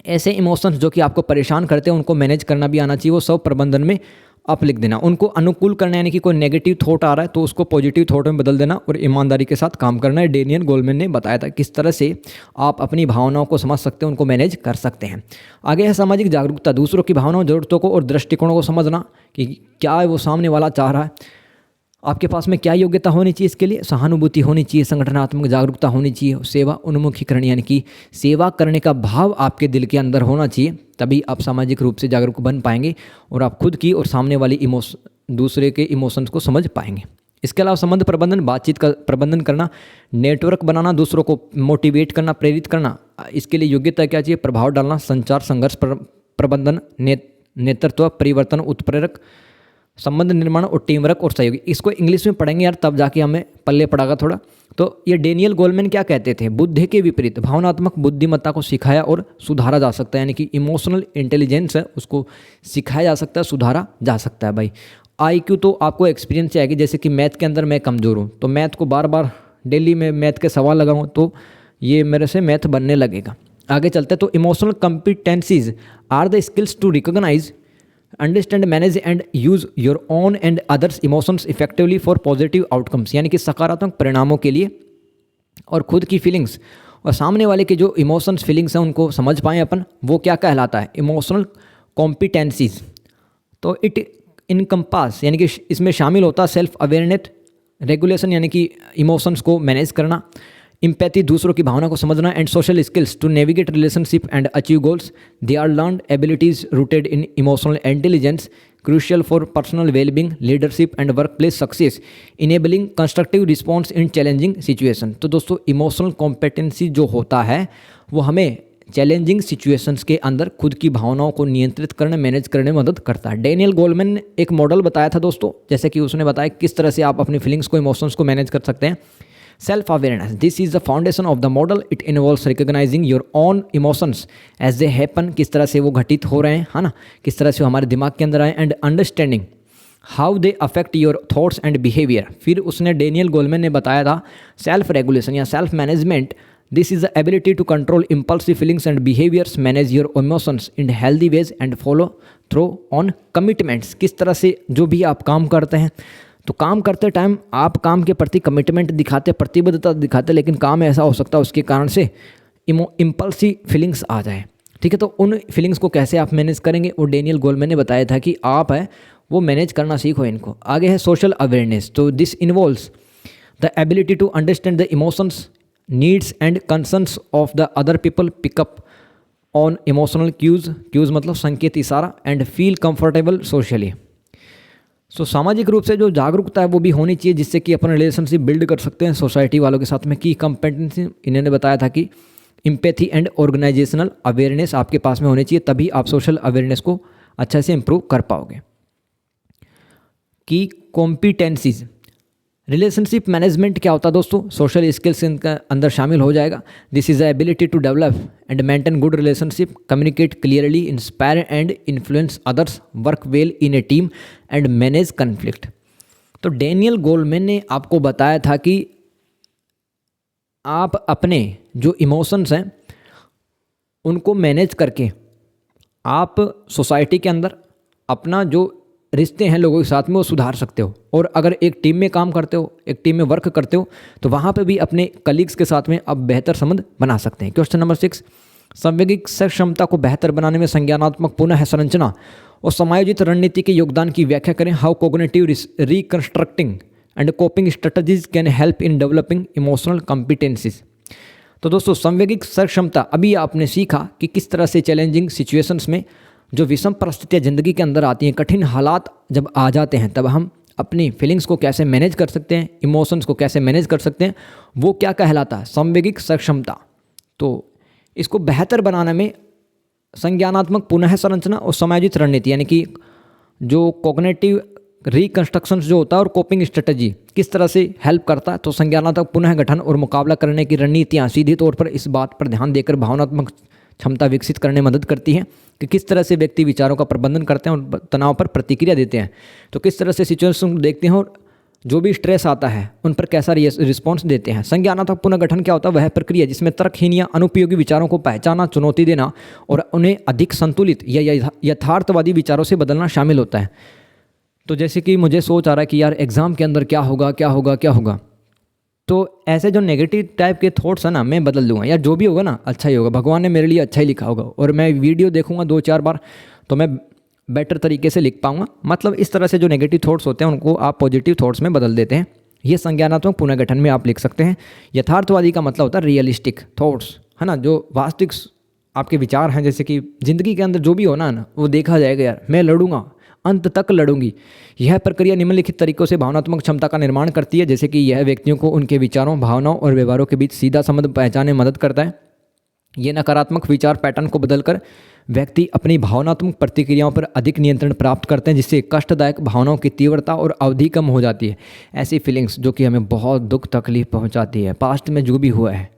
ऐसे इमोशंस जो कि आपको परेशान करते हैं उनको मैनेज करना भी आना चाहिए, वो सब प्रबंधन में आप लिख देना। उनको अनुकूल करना, यानी कि कोई नेगेटिव थॉट आ रहा है तो उसको पॉजिटिव थॉट में बदल देना और ईमानदारी के साथ काम करना है। डेनियल गोलमैन ने बताया था किस तरह से आप अपनी भावनाओं को समझ सकते हैं, उनको मैनेज कर सकते हैं। आगे है सामाजिक जागरूकता, दूसरों की भावनाओं, जरूरतों को और दृष्टिकोणों को समझना कि क्या वो सामने वाला चाह रहा है। आपके पास में क्या योग्यता होनी चाहिए इसके लिए? सहानुभूति होनी चाहिए, संगठनात्मक जागरूकता होनी चाहिए, सेवा उन्मुखीकरण यानी कि सेवा करने का भाव आपके दिल के अंदर होना चाहिए, तभी आप सामाजिक रूप से जागरूक बन पाएंगे और आप खुद की और सामने वाली दूसरे के इमोशंस को समझ पाएंगे। इसके अलावा संबंध प्रबंधन, बातचीत का प्रबंधन करना, नेटवर्क बनाना, दूसरों को मोटिवेट करना, प्रेरित करना। इसके लिए योग्यता क्या चाहिए? प्रभाव डालना, संचार, संघर्ष प्रबंधन, नेतृत्व, परिवर्तन, उत्प्रेरक, संबंध निर्माण और टीम वर्क और सहयोगी। इसको इंग्लिश में पढ़ेंगे यार, तब जाके हमें पल्ले पड़ेगा थोड़ा। तो ये डेनियल गोलमैन क्या कहते थे? बुद्धि के विपरीत भावनात्मक बुद्धिमत्ता को सिखाया और सुधारा जा सकता है। यानी कि इमोशनल इंटेलिजेंस है, उसको सिखाया जा सकता है, सुधारा जा सकता है भाई। IQ तो आपको एक्सपीरियंस से आएगी। जैसे कि मैथ के अंदर मैं कमज़ोर हूँ तो मैथ को बार बार डेली में मैथ के सवाल लगाऊँ तो ये मेरे से मैथ बनने लगेगा। आगे चलते तो emotional competencies are the skills to recognise, understand, manage and use your own and others emotions effectively for positive outcomes. यानी कि सकारात्मक परिणामों के लिए और खुद की फीलिंग्स और सामने वाले के जो इमोशंस फीलिंग्स हैं उनको समझ पाएँ अपन, वो क्या कहलाता है? इमोशनल कॉम्पिटेंसीज, तो इट इनकम्पास यानी कि इसमें शामिल होता है सेल्फ अवेयरनेस, रेगुलेशन यानी कि इमोशंस को मैनेज करना, इम्पैथी दूसरों की भावना को समझना, and social skills to navigate relationship and achieve goals. They are learned abilities rooted in emotional intelligence crucial for personal wellbeing, leadership and work place success, enabling constructive response in challenging situation. तो दोस्तों emotional competency जो होता है वो हमें challenging situations के अंदर खुद की भावनाओं को नियंत्रित करने, मैनेज करने में मदद करता है। डैनियल गोलमैन ने एक मॉडल बताया था दोस्तों, जैसे कि उसने बताया किस तरह से आप अपनी फीलिंग्स को, इमोशंस को मैनेज कर सकते हैं। Self awareness, this is the foundation of the model, it involves recognising your own emotions as they happen, किस तरह से वो घटित हो रहे हैं, है ना, किस तरह से हमारे दिमाग के अंदर आए, and understanding how they affect your thoughts and behaviour. फिर उसने डैनियल गोलमैन ने बताया था सेल्फ रेगुलेशन या self management, this is the ability to control impulsive feelings and behaviours, manage your emotions in healthy ways and follow through on commitments. किस तरह से जो भी आप काम करते हैं, तो काम करते टाइम आप काम के प्रति कमिटमेंट दिखाते, प्रतिबद्धता दिखाते, लेकिन काम ऐसा हो सकता है उसके कारण से इम्पल्सिव फीलिंग्स आ जाए। ठीक है, तो उन फीलिंग्स को कैसे आप मैनेज करेंगे वो डैनियल गोलमैन ने बताया था कि आप है वो मैनेज करना सीखो इनको। आगे है सोशल अवेयरनेस, तो this involves the ability to understand the emotions, needs and concerns of the other people, pick up on emotional cues मतलब संकेत, इशारा, and feel comfortable socially. So सामाजिक रूप से जो जागरूकता है वो भी होनी चाहिए, जिससे कि अपन रिलेशनशिप बिल्ड कर सकते हैं सोसाइटी वालों के साथ में। की कॉम्पिटेंसी इन्होंने बताया था कि इम्पैथी एंड ऑर्गेनाइजेशनल अवेयरनेस आपके पास में होनी चाहिए, तभी आप सोशल अवेयरनेस को अच्छे से इम्प्रूव कर पाओगे। की कॉम्पिटेंसीज, रिलेशनशिप मैनेजमेंट क्या होता है दोस्तों, सोशल स्किल्स इनका अंदर शामिल हो जाएगा। This is the ability to develop and maintain good relationship, communicate clearly, inspire and influence others, work well in a team and manage conflict. तो डैनियल गोलमैन ने आपको बताया था कि आप अपने जो इमोशंस हैं उनको मैनेज करके आप सोसाइटी के अंदर अपना जो रिश्ते हैं लोगों के साथ में वो सुधार सकते हो। और अगर एक टीम में काम करते हो, एक टीम में वर्क करते हो, तो वहाँ पे भी अपने कलीग्स के साथ में आप बेहतर संबंध बना सकते हैं। क्वेश्चन नंबर 6, संवेगिक क्षमता को बेहतर बनाने में संज्ञानात्मक पुनः संरचना और समायोजित रणनीति के योगदान की व्याख्या करें। How cognitive reconstructing and coping strategies can help in developing emotional competencies. तो दोस्तों संवेगिक क्षमता, अभी आपने सीखा कि किस तरह से चैलेंजिंग सिचुएशंस में, जो विषम परिस्थितियाँ ज़िंदगी के अंदर आती हैं, कठिन हालात जब आ जाते हैं, तब हम अपनी फीलिंग्स को कैसे मैनेज कर सकते हैं, इमोशंस को कैसे मैनेज कर सकते हैं, वो क्या कहलाता है, संवेगिक सक्षमता। तो इसको बेहतर बनाने में संज्ञानात्मक पुनः संरचना और समायोजित रणनीति यानी कि जो कॉग्निटिव रिकंस्ट्रक्शंस जो होता है और कोपिंग स्ट्रेटजी किस तरह से हेल्प करता है। तो संज्ञानात्मक पुनः गठन और मुकाबला करने की रणनीतियाँ सीधे तौर पर इस बात पर ध्यान देकर भावनात्मक क्षमता विकसित करने में मदद करती हैं कि किस तरह से व्यक्ति विचारों का प्रबंधन करते हैं और तनाव पर प्रतिक्रिया देते हैं। तो किस तरह से सिचुएशन को देखते हैं और जो भी स्ट्रेस आता है उन पर कैसा रिस्पॉन्स देते हैं। संज्ञानात्मक पुनर्गठन क्या होता है, वह प्रक्रिया जिसमें तर्कहीन या अनुपयोगी विचारों को पहचाना, चुनौती देना और उन्हें अधिक संतुलित या यथार्थवादी विचारों से बदलना शामिल होता है। तो जैसे कि मुझे सोच आ रहा है कि यार एग्ज़ाम के अंदर क्या होगा क्या होगा क्या होगा, तो ऐसे जो नेगेटिव टाइप के थॉट्स हैं ना, मैं बदल दूंगा, यार जो भी होगा ना अच्छा ही होगा, भगवान ने मेरे लिए अच्छा ही लिखा होगा, और मैं वीडियो देखूंगा 2-4 बार तो मैं बेटर तरीके से लिख पाऊंगा। मतलब इस तरह से जो नेगेटिव थॉट्स होते हैं उनको आप पॉजिटिव थॉट्स में बदल देते हैं। ये संज्ञानात्मक पुनर्गठन में आप लिख सकते हैं। यथार्थवादी का मतलब होता है रियलिस्टिक थॉट्स, है ना, जो वास्तविक आपके विचार हैं, जैसे कि ज़िंदगी के अंदर जो भी होना है ना वो देखा जाएगा, यार मैं लड़ूंगा, अंत तक लड़ूंगी। यह प्रक्रिया निम्नलिखित तरीकों से भावनात्मक क्षमता का निर्माण करती है, जैसे कि यह व्यक्तियों को उनके विचारों, भावनाओं और व्यवहारों के बीच सीधा संबंध पहचानने में मदद करता है। ये नकारात्मक विचार पैटर्न को बदलकर व्यक्ति अपनी भावनात्मक प्रतिक्रियाओं पर अधिक नियंत्रण प्राप्त करते हैं, जिससे कष्टदायक भावनाओं की तीव्रता और अवधि कम हो जाती है। ऐसी फीलिंग्स जो कि हमें बहुत दुख तकलीफ पहुंचाती है, पास्ट में जो भी हुआ है,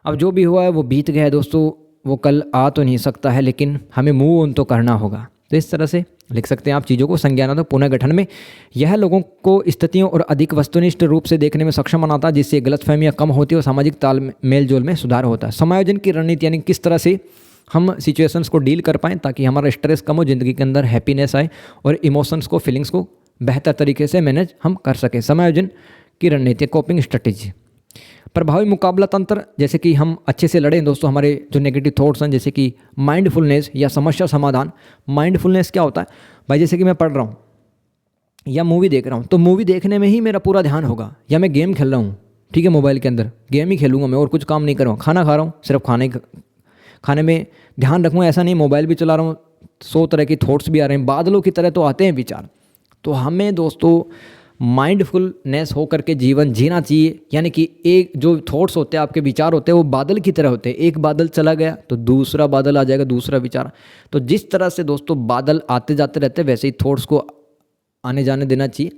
अब जो भी हुआ है वो बीत गया है दोस्तों, वो कल आ तो नहीं सकता है, लेकिन हमें मूव ऑन तो करना होगा। तो इस तरह से लिख सकते हैं आप चीज़ों को। संज्ञानात्मक पुनर्गठन में यह लोगों को स्थितियों और अधिक वस्तुनिष्ठ रूप से देखने में सक्षम बनाता है, जिससे गलतफहमियां कम होती है और सामाजिक तालमेल जोल में सुधार होता है। समायोजन की रणनीति यानी किस तरह से हम सिचुएशंस को डील कर पाएँ ताकि हमारा स्ट्रेस कम हो, ज़िंदगी के अंदर हैप्पीनेस आए और इमोशंस को, फीलिंग्स को बेहतर तरीके से मैनेज हम कर सकें। समायोजन की रणनीति, कोपिंग स्ट्रेटेजी। प्रभावी मुकाबला तंत्र, जैसे कि हम अच्छे से लड़ें दोस्तों हमारे जो नेगेटिव थॉट्स हैं, जैसे कि माइंडफुलनेस या समस्या समाधान। माइंडफुलनेस क्या होता है भाई, जैसे कि मैं पढ़ रहा हूँ या मूवी देख रहा हूँ, तो मूवी देखने में ही मेरा पूरा ध्यान होगा, या मैं गेम खेल रहा हूँ, ठीक है, मोबाइल के अंदर गेम ही खेलूँगा मैं और कुछ काम नहीं करूँगा। खाना खा रहा हूँ, सिर्फ खाने में ध्यान रखूँगा, ऐसा नहीं मोबाइल भी चला रहा हूँ, 100 तरह की थॉट्स भी आ रहे हैं, बादलों की तरह तो आते हैं विचार। तो हमें दोस्तों माइंडफुलनेस होकर के जीवन जीना चाहिए, यानी कि एक जो थॉट्स होते हैं, आपके विचार होते हैं, वो बादल की तरह होते हैं। एक बादल चला गया तो दूसरा बादल आ जाएगा, दूसरा विचार। तो जिस तरह से दोस्तों बादल आते जाते रहते हैं, वैसे ही थॉट्स को आने जाने देना चाहिए।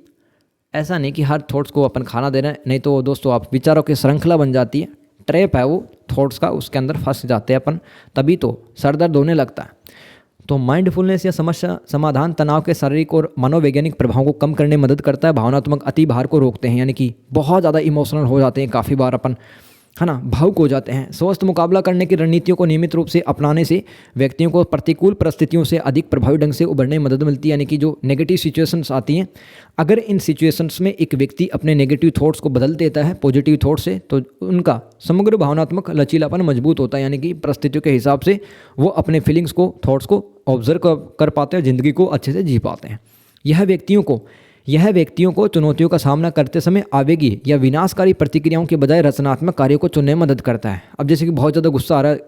ऐसा नहीं कि हर थॉट्स को अपन खाना दे रहे हैं, नहीं तो दोस्तों आप विचारों की श्रृंखला बन जाती है, ट्रैप है वो थॉट्स का, उसके अंदर फंस जाते हैं अपन, तभी तो सर दर्द होने लगता है। तो माइंडफुलनेस या समस्या समाधान तनाव के शारीरिक और मनोवैज्ञानिक प्रभावों को कम करने में मदद करता है। भावनात्मक अतिभार को रोकते हैं, यानी कि बहुत ज़्यादा इमोशनल हो जाते हैं काफ़ी बार अपन, है ना, भावुक हो जाते हैं। स्वस्थ मुकाबला करने की रणनीतियों को नियमित रूप से अपनाने से व्यक्तियों को प्रतिकूल परिस्थितियों से अधिक प्रभावी ढंग से उभरने में मदद मिलती है। यानी कि जो नेगेटिव सिचुएशंस आती हैं, अगर इन सिचुएशंस में एक व्यक्ति अपने नेगेटिव थॉट्स को बदल देता है पॉजिटिव थॉट्स से, तो उनका समग्र भावनात्मक लचीलापन मजबूत होता है। यानी कि परिस्थितियों के हिसाब से वो अपने फीलिंग्स को, थॉट्स को ऑब्जर्व कर पाते हैं, ज़िंदगी को अच्छे से जी पाते हैं। यह व्यक्तियों को चुनौतियों का सामना करते समय आवेगी या विनाशकारी प्रतिक्रियाओं के बजाय रचनात्मक कार्यों को चुनने में मदद करता है। अब जैसे कि बहुत ज़्यादा गुस्सा आ रहा है,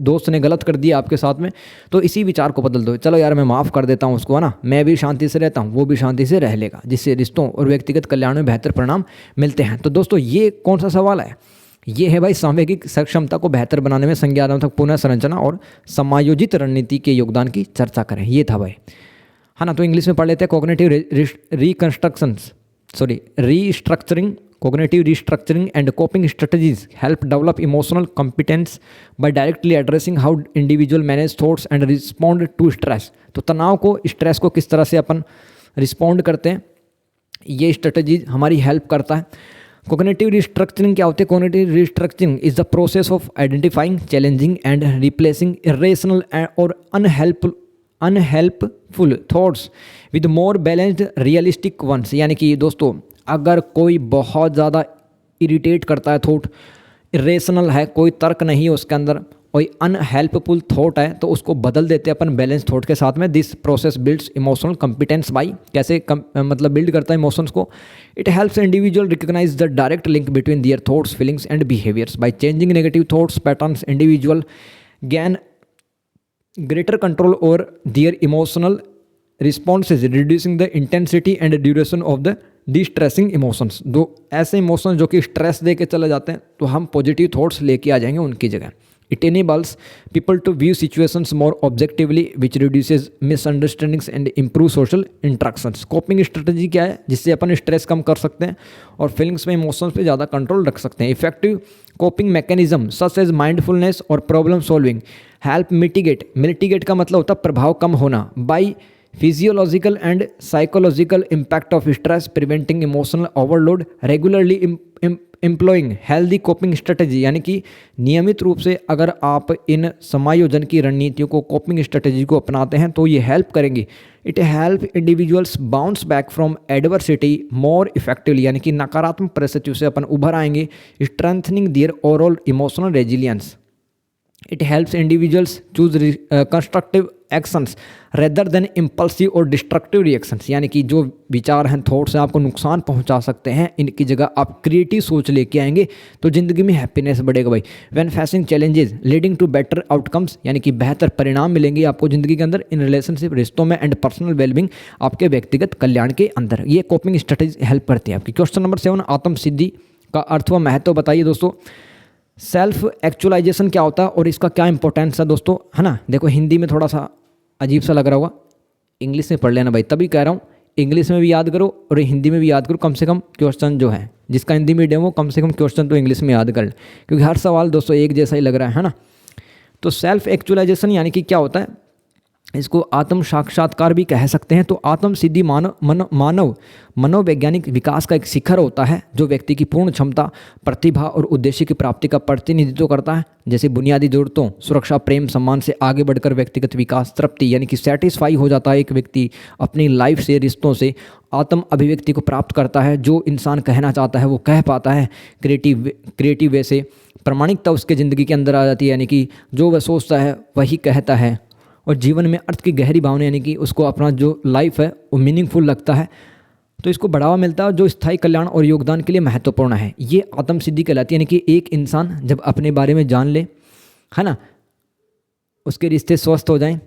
दोस्त ने गलत कर दिया आपके साथ में, तो इसी विचार को बदल दो, चलो यार मैं माफ़ कर देता हूँ उसको, है ना, मैं भी शांति से रहता हूँ, वो भी शांति से रह लेगा, जिससे रिश्तों और व्यक्तिगत कल्याण में बेहतर परिणाम मिलते हैं। तो दोस्तों ये कौन सा सवाल है, ये है भाई सांवेगिक सक्षमता को बेहतर बनाने में संज्ञानात्मक पुनः संरचना और समायोजित रणनीति के योगदान की चर्चा करें। ये था भाई, है ना। तो इंग्लिश में पढ़ लेते हैं। Cognitive restructuring and coping strategies help develop emotional competence by directly addressing how individual manage thoughts and respond to stress. तो तनाव को, स्ट्रेस को किस तरह से अपन रिस्पॉन्ड करते हैं, ये स्ट्रेटजीज हमारी हेल्प करता है। कॉग्निटिव रिस्ट्रक्चरिंग क्या होते हैं? Cognitive restructuring is the process of identifying, challenging and replacing irrational और unhelpful thoughts with more balanced realistic ones. यानी कि दोस्तों अगर कोई बहुत ज़्यादा इरिटेट करता है थॉट, इरेशनल है, कोई तर्क नहीं है उसके अंदर, कोई अनहेल्पफुल थॉट है, तो उसको बदल देते हैं अपन बैलेंस थॉट के साथ में। This process builds emotional competence by, कैसे मतलब बिल्ड करता है इमोशंस को? It helps individual recognize the direct link between their thoughts, feelings and behaviours. By changing negative thoughts patterns, individual gain greater control over their emotional responses, reducing the intensity and duration of the distressing emotions। दो ऐसे emotions जो कि stress दे के चले जाते हैं, तो हम पॉजिटिव थॉट्स लेके आ जाएंगे उनकी जगह। It enables people to view situations more objectively, which reduces misunderstandings and improve social interactions। Coping strategy क्या है? जिससे अपन स्ट्रेस कम कर सकते हैं और फीलिंग्स में, इमोशंस पे ज़्यादा कंट्रोल रख सकते हैं। Effective coping mechanism such as mindfulness और प्रॉब्लम सॉल्विंग हेल्प मिटिगेट का मतलब होता है प्रभाव कम होना, by physiological and psychological impact of stress, preventing emotional overload, regularly employing healthy coping strategy. यानी कि नियमित रूप से अगर आप इन समायोजन की रणनीतियों को, कोपिंग स्ट्रेटजी को अपनाते हैं, तो ये हेल्प करेंगी। It help individuals bounce back from adversity more effectively. यानी कि नकारात्मक परिस्थितियों से अपन उभर आएंगे, strengthening their overall emotional resilience. It helps individuals choose constructive actions rather than impulsive और डिस्ट्रक्टिव रिएक्शंस। यानी कि जो विचार हैं, थॉट्स हैं, आपको नुकसान पहुंचा सकते हैं, इनकी जगह आप क्रिएटिव सोच लेके आएंगे तो ज़िंदगी में हैप्पीनेस बढ़ेगा भाई। When facing challenges leading to better outcomes, यानी कि बेहतर परिणाम मिलेंगे आपको ज़िंदगी के अंदर, इन रिलेशनशिप, रिश्तों में, एंड पर्सनल वेलबींग, आपके व्यक्तिगत कल्याण के अंदर। ये कोपिंग स्ट्रेटेजी हेल्प करती है आपकी। क्वेश्चन नंबर 7, आत्मसिद्धि का अर्थ व महत्व बताइए दोस्तों। सेल्फ एक्चुअलाइजेशन क्या होता है और इसका क्या इंपॉर्टेंस है दोस्तों, है ना। देखो हिंदी में थोड़ा सा अजीब सा लग रहा होगा, इंग्लिश में पढ़ लेना भाई, तभी कह रहा हूँ इंग्लिश में भी याद करो और हिंदी में भी याद करो। कम से कम क्वेश्चन जो है, जिसका हिंदी मीडियम हो, कम से कम क्वेश्चन तो इंग्लिश में याद कर ले, क्योंकि हर सवाल दोस्तों एक जैसा ही लग रहा है ना। तो सेल्फ एक्चुअलाइजेशन यानी कि क्या होता है? इसको आत्म साक्षात्कार भी कह सकते हैं। तो आत्म सिद्धि मानव मनोवैज्ञानिक विकास का एक शिखर होता है जो व्यक्ति की पूर्ण क्षमता, प्रतिभा और उद्देश्य की प्राप्ति का प्रतिनिधित्व करता है। जैसे बुनियादी जरूरतों सुरक्षा, प्रेम, सम्मान से आगे बढ़कर व्यक्तिगत विकास, तृप्ति यानी कि सेटिस्फाई हो जाता है एक व्यक्ति अपनी लाइफ से, रिश्तों से, आत्म अभिव्यक्ति को प्राप्त करता है। जो इंसान कहना चाहता है वो कह पाता है क्रिएटिव वे से। प्रामाणिकता उसके ज़िंदगी के अंदर आ जाती है, यानी कि जो वह सोचता है वही कहता है। और जीवन में अर्थ की गहरी भावना, यानी कि उसको अपना जो लाइफ है वो मीनिंगफुल लगता है, तो इसको बढ़ावा मिलता है जो स्थायी कल्याण और योगदान के लिए महत्वपूर्ण है। ये आत्म सिद्धि कहलाती है। यानी कि एक इंसान जब अपने बारे में जान ले, है ना, उसके रिश्ते स्वस्थ हो जाएं,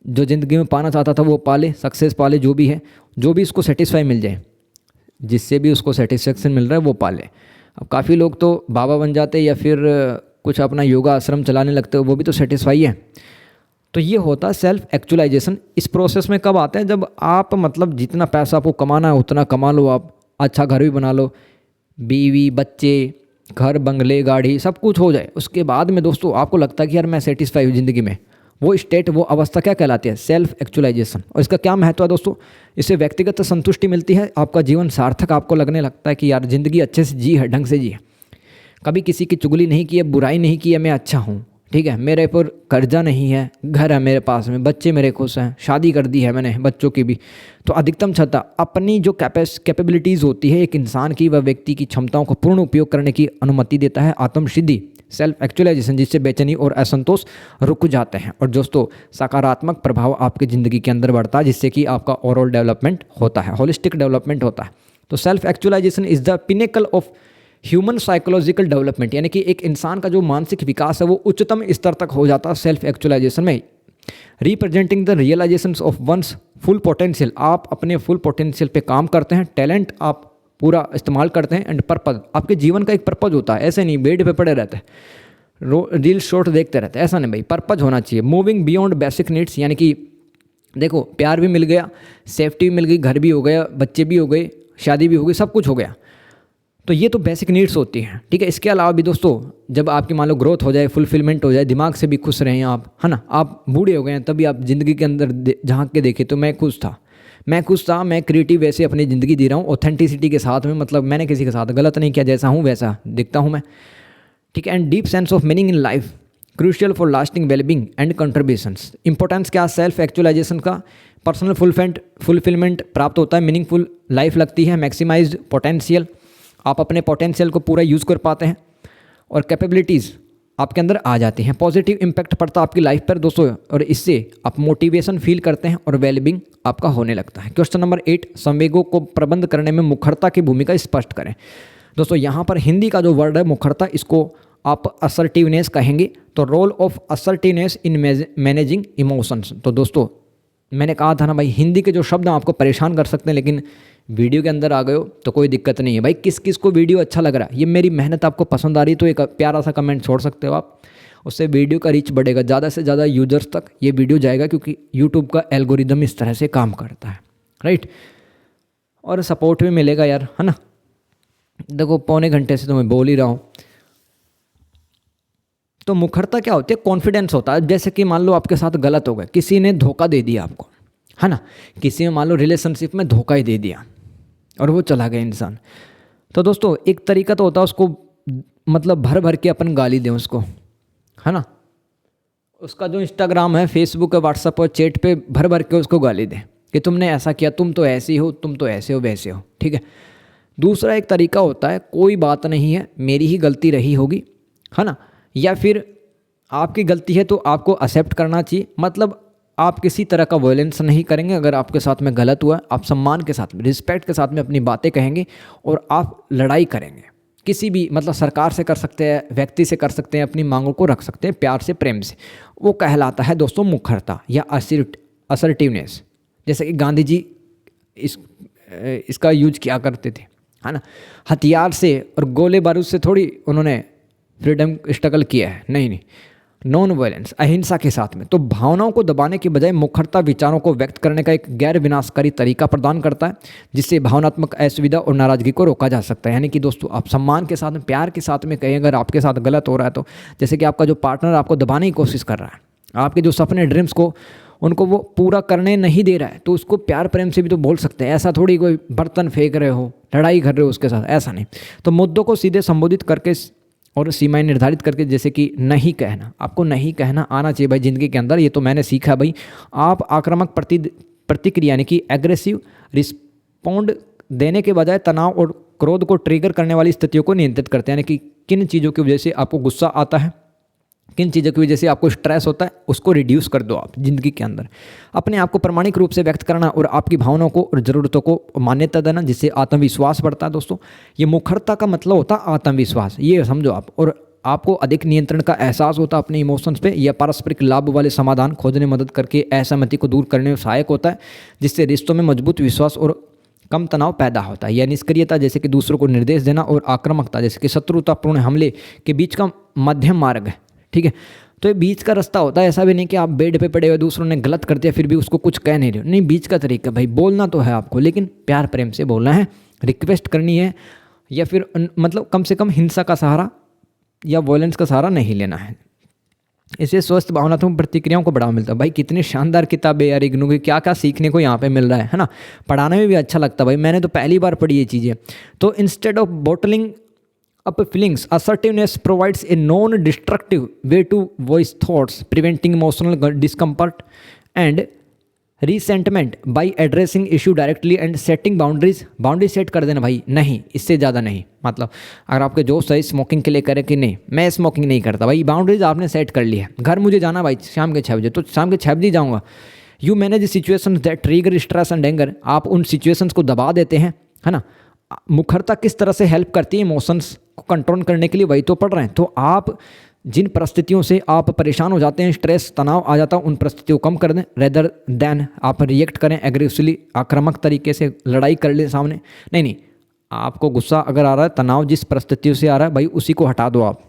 जो ज़िंदगी में पाना चाहता था वो पाले, सक्सेस पाले, जो भी है, जो भी उसको सेटिस्फाई मिल जाए, जिससे भी उसको सेटिस्फेक्शन मिल रहा है वो पाले। अब काफ़ी लोग तो बाबा बन जाते या फिर कुछ अपना योगा आश्रम चलाने लगते हो, वो भी तो सेटिस्फाई है। तो ये होता है सेल्फ एक्चुअलाइजेशन। इस प्रोसेस में कब आता है? जब आप मतलब जितना पैसा आपको कमाना है उतना कमा लो, आप अच्छा घर भी बना लो, बीवी, बच्चे, घर, बंगले, गाड़ी, सब कुछ हो जाए, उसके बाद में दोस्तों आपको लगता है कि यार मैं सेटिस्फाई हूँ ज़िंदगी में। वो स्टेट, वो अवस्था क्या कहलाती है? Self actualization. और इसका क्या महत्व है दोस्तों? इससे व्यक्तिगत संतुष्टि मिलती है, आपका जीवन सार्थक आपको लगने लगता है कि यार ज़िंदगी अच्छे से जी है, ढंग से जी है, कभी किसी की चुगली नहीं की है, बुराई नहीं की है, मैं अच्छा हूँ, ठीक है, मेरे पर कर्जा नहीं है, घर है मेरे पास में, बच्चे मेरे खुश हैं, शादी कर दी है मैंने बच्चों की भी। तो अधिकतम क्षमता, अपनी जो कैपेबिलिटीज़ होती है एक इंसान की, वह व्यक्ति की क्षमताओं का पूर्ण उपयोग करने की अनुमति देता है आत्मसिद्धि, सेल्फ एक्चुअलाइजेशन, जिससे बेचैनी और असंतोष रुक जाते हैं। और दोस्तों सकारात्मक प्रभाव आपकी ज़िंदगी के अंदर बढ़ता है, जिससे कि आपका ओवरऑल डेवलपमेंट होता है, होलिस्टिक डेवलपमेंट होता है। तो self actualization is the pinnacle of human psychological development, यानी कि एक इंसान का जो मानसिक विकास है वो उच्चतम स्तर तक हो जाता है सेल्फ एक्चुअलाइजेशन में। Representing the realization of one's full potential, आप अपने फुल पोटेंशियल पे काम करते हैं, टैलेंट आप पूरा इस्तेमाल करते हैं, एंड पर्पज, आपके जीवन का एक पर्पज होता है। ऐसे नहीं बेड पे पड़े रहते हैं, रील शॉर्ट देखते रहते हैं, ऐसा नहीं भाई, पर्पज होना चाहिए। मूविंग बियॉन्ड बेसिक नीड्स, यानी कि देखो प्यार भी मिल गया, सेफ्टी भी मिल गई, घर भी हो गया, बच्चे भी हो गए, शादी भी हो गई, सब कुछ हो गया, तो ये तो बेसिक नीड्स होती हैं, ठीक है। इसके अलावा भी दोस्तों जब आपकी मान लो ग्रोथ हो जाए, फुलफिलमेंट हो जाए, दिमाग से भी खुश रहें आप, है ना, आप बूढ़े हो गए हैं तभी आप ज़िंदगी के अंदर झांक के देखें तो मैं खुश था, मैं क्रिएटिव वैसे अपनी ज़िंदगी जी रहा हूँ, ऑथेंटिसिटी के साथ में, मतलब मैंने किसी के साथ गलत नहीं किया, जैसा हूँ वैसा दिखता हूँ मैं, ठीक है। And deep sense of meaning in life crucial for lasting wellbeing and contributions. Importance क्या? सेल्फ एक्चुअलाइजेशन का पर्सनल फुलफिलमेंट प्राप्त होता है, मीनिंगफुल लाइफ लगती है, मैक्सिमाइज्ड पोटेंशियल, आप अपने पोटेंशियल को पूरा यूज़ कर पाते हैं, और कैपेबिलिटीज़ आपके अंदर आ जाती हैं। पॉजिटिव इम्पैक्ट पड़ता है आपकी लाइफ पर दोस्तों, और इससे आप मोटिवेशन फील करते हैं और वेलबींग आपका होने लगता है। क्वेश्चन नंबर 8, संवेगों को प्रबंध करने में मुखरता की भूमिका स्पष्ट करें। दोस्तों यहाँ पर हिंदी का जो वर्ड है मुखरता, इसको आप असर्टिवनेस कहेंगे। तो role of assertiveness in managing emotions. तो दोस्तों मैंने कहा था ना भाई, हिंदी के जो शब्द आपको परेशान कर सकते हैं, लेकिन वीडियो के अंदर आ गए हो तो कोई दिक्कत नहीं है भाई। किस किस को वीडियो अच्छा लग रहा है, ये मेरी मेहनत आपको पसंद आ रही, तो एक प्यारा सा कमेंट छोड़ सकते हो आप, उससे वीडियो का रीच बढ़ेगा, ज़्यादा से ज़्यादा यूजर्स तक ये वीडियो जाएगा, क्योंकि यूट्यूब का एल्गोरिदम इस तरह से काम करता है, राइट। और सपोर्ट भी मिलेगा यार, है ना। देखो पौने घंटे से तो मैं बोल ही रहा हूँ। तो मुखरता क्या होती है? कॉन्फिडेंस होता है। जैसे कि मान लो आपके साथ गलत हो गया, किसी ने धोखा दे दिया आपको, है ना, किसी ने मान लो रिलेशनशिप में धोखा ही दे दिया और वो चला गया इंसान, तो दोस्तों एक तरीका तो होता है उसको मतलब भर भर के अपन गाली दें उसको, है ना, उसका जो इंस्टाग्राम है, फेसबुक है, व्हाट्सएप और चैट पे भर भर के उसको गाली दें कि तुमने ऐसा किया, तुम तो ऐसे ही हो, तुम तो ऐसे हो वैसे हो, ठीक है। दूसरा एक तरीका होता है, कोई बात नहीं है, मेरी ही गलती रही होगी, है ना, या फिर आपकी गलती है तो आपको एक्सेप्ट करना चाहिए, मतलब आप किसी तरह का वायलेंस नहीं करेंगे। अगर आपके साथ में गलत हुआ, आप सम्मान के साथ में, रिस्पेक्ट के साथ में अपनी बातें कहेंगे, और आप लड़ाई करेंगे किसी भी, मतलब सरकार से कर सकते हैं, व्यक्ति से कर सकते हैं, अपनी मांगों को रख सकते हैं प्यार से, प्रेम से। वो कहलाता है दोस्तों मुखरता या असर्टिवनेस। जैसे कि गांधी जी इसका यूज किया करते थे, है ना, हथियार से और गोले बारूद से थोड़ी उन्होंने फ्रीडम स्ट्रगल किया है, नहीं, नॉन वायलेंस, अहिंसा के साथ में। तो भावनाओं को दबाने के बजाय मुखरता विचारों को व्यक्त करने का एक गैर विनाशकारी तरीका प्रदान करता है, जिससे भावनात्मक असुविधा और नाराजगी को रोका जा सकता है। यानी कि दोस्तों आप सम्मान के साथ में, प्यार के साथ में कहें, अगर आपके साथ गलत हो रहा है तो, जैसे कि आपका जो पार्टनर आपको दबाने की कोशिश कर रहा है, आपके जो सपने ड्रीम्स को उनको वो पूरा करने नहीं दे रहा है तो उसको प्यार प्रेम से भी तो बोल सकते हैं। ऐसा थोड़ी कोई बर्तन फेंक रहे हो, लड़ाई कर रहे हो उसके साथ, ऐसा नहीं। तो मुद्दों को सीधे संबोधित करके और सीमाएं निर्धारित करके, जैसे कि नहीं कहना, आपको नहीं कहना आना चाहिए भाई ज़िंदगी के अंदर। ये तो मैंने सीखा भाई। आप आक्रामक प्रतिक्रिया यानी कि एग्रेसिव रिस्पॉन्ड देने के बजाय तनाव और क्रोध को ट्रिगर करने वाली स्थितियों को नियंत्रित करते हैं। यानी कि किन चीज़ों की वजह से आपको गुस्सा आता है, किन चीज़ों की वजह से आपको स्ट्रेस होता है, उसको रिड्यूस कर दो आप ज़िंदगी के अंदर। अपने आप को प्रामाणिक रूप से व्यक्त करना और आपकी भावनाओं को और ज़रूरतों को मान्यता देना, जिससे आत्मविश्वास बढ़ता है। दोस्तों, ये मुखरता का मतलब होता है आत्मविश्वास, ये समझो आप। और आपको अधिक नियंत्रण का एहसास होता है अपने इमोशंस पे। यह पारस्परिक लाभ वाले समाधान खोजने में मदद करके असहमति को दूर करने में सहायक होता है, जिससे रिश्तों में मजबूत विश्वास और कम तनाव पैदा होता है। यह निष्क्रियता जैसे कि दूसरों को निर्देश देना और आक्रामकता जैसे कि शत्रुतापूर्ण हमले के बीच का मध्यम मार्ग है। ठीक है, तो ये बीच का रास्ता होता है। ऐसा भी नहीं कि आप बेड पे पड़े हुए दूसरों ने गलत कर दिया फिर भी उसको कुछ कह नहीं रहे हो, नहीं। बीच का तरीका भाई, बोलना तो है आपको लेकिन प्यार प्रेम से बोलना है, रिक्वेस्ट करनी है, या फिर मतलब कम से कम हिंसा का सहारा या वॉयलेंस का सहारा नहीं लेना है। इससे स्वस्थ भावनात्मक प्रतिक्रियाओं को बढ़ावा मिलता है। भाई कितनी शानदार किताब है यार इग्नू की, क्या क्या सीखने को यहाँ पे मिल रहा है ना। पढ़ाने में भी अच्छा लगता है भाई, मैंने तो पहली बार पढ़ी ये चीज़ें। तो instead of bottling up feelings, assertiveness provides a non-destructive way to voice thoughts, preventing emotional discomfort and resentment by addressing issue directly and setting boundaries। Boundary set कर देना भाई, नहीं इससे ज़्यादा नहीं। मतलब अगर आपके दोस्त है स्मोकिंग के लिए करे कि नहीं मैं स्मोकिंग नहीं करता, भाई बाउंड्रीज आपने सेट कर ली है। घर मुझे जाना भाई शाम के 6 बजे, तो शाम के 6 बजे जाऊँगा। You manage situation that trigger stress and anger, आप उन सिचुएशंस को दबा देते हैं, है ना। मुखरता किस तरह से हेल्प करती है इमोशंस को कंट्रोल करने के लिए, वही तो पढ़ रहे हैं। तो आप जिन परिस्थितियों से आप परेशान हो जाते हैं, स्ट्रेस तनाव आ जाता है, उन परिस्थितियों को कम कर दें रेदर देन आप रिएक्ट करें एग्रेसिवली, आक्रामक तरीके से लड़ाई कर ले सामने। नहीं, आपको गुस्सा अगर आ रहा है, तनाव जिस परिस्थितियों से आ रहा है भाई उसी को हटा दो आप।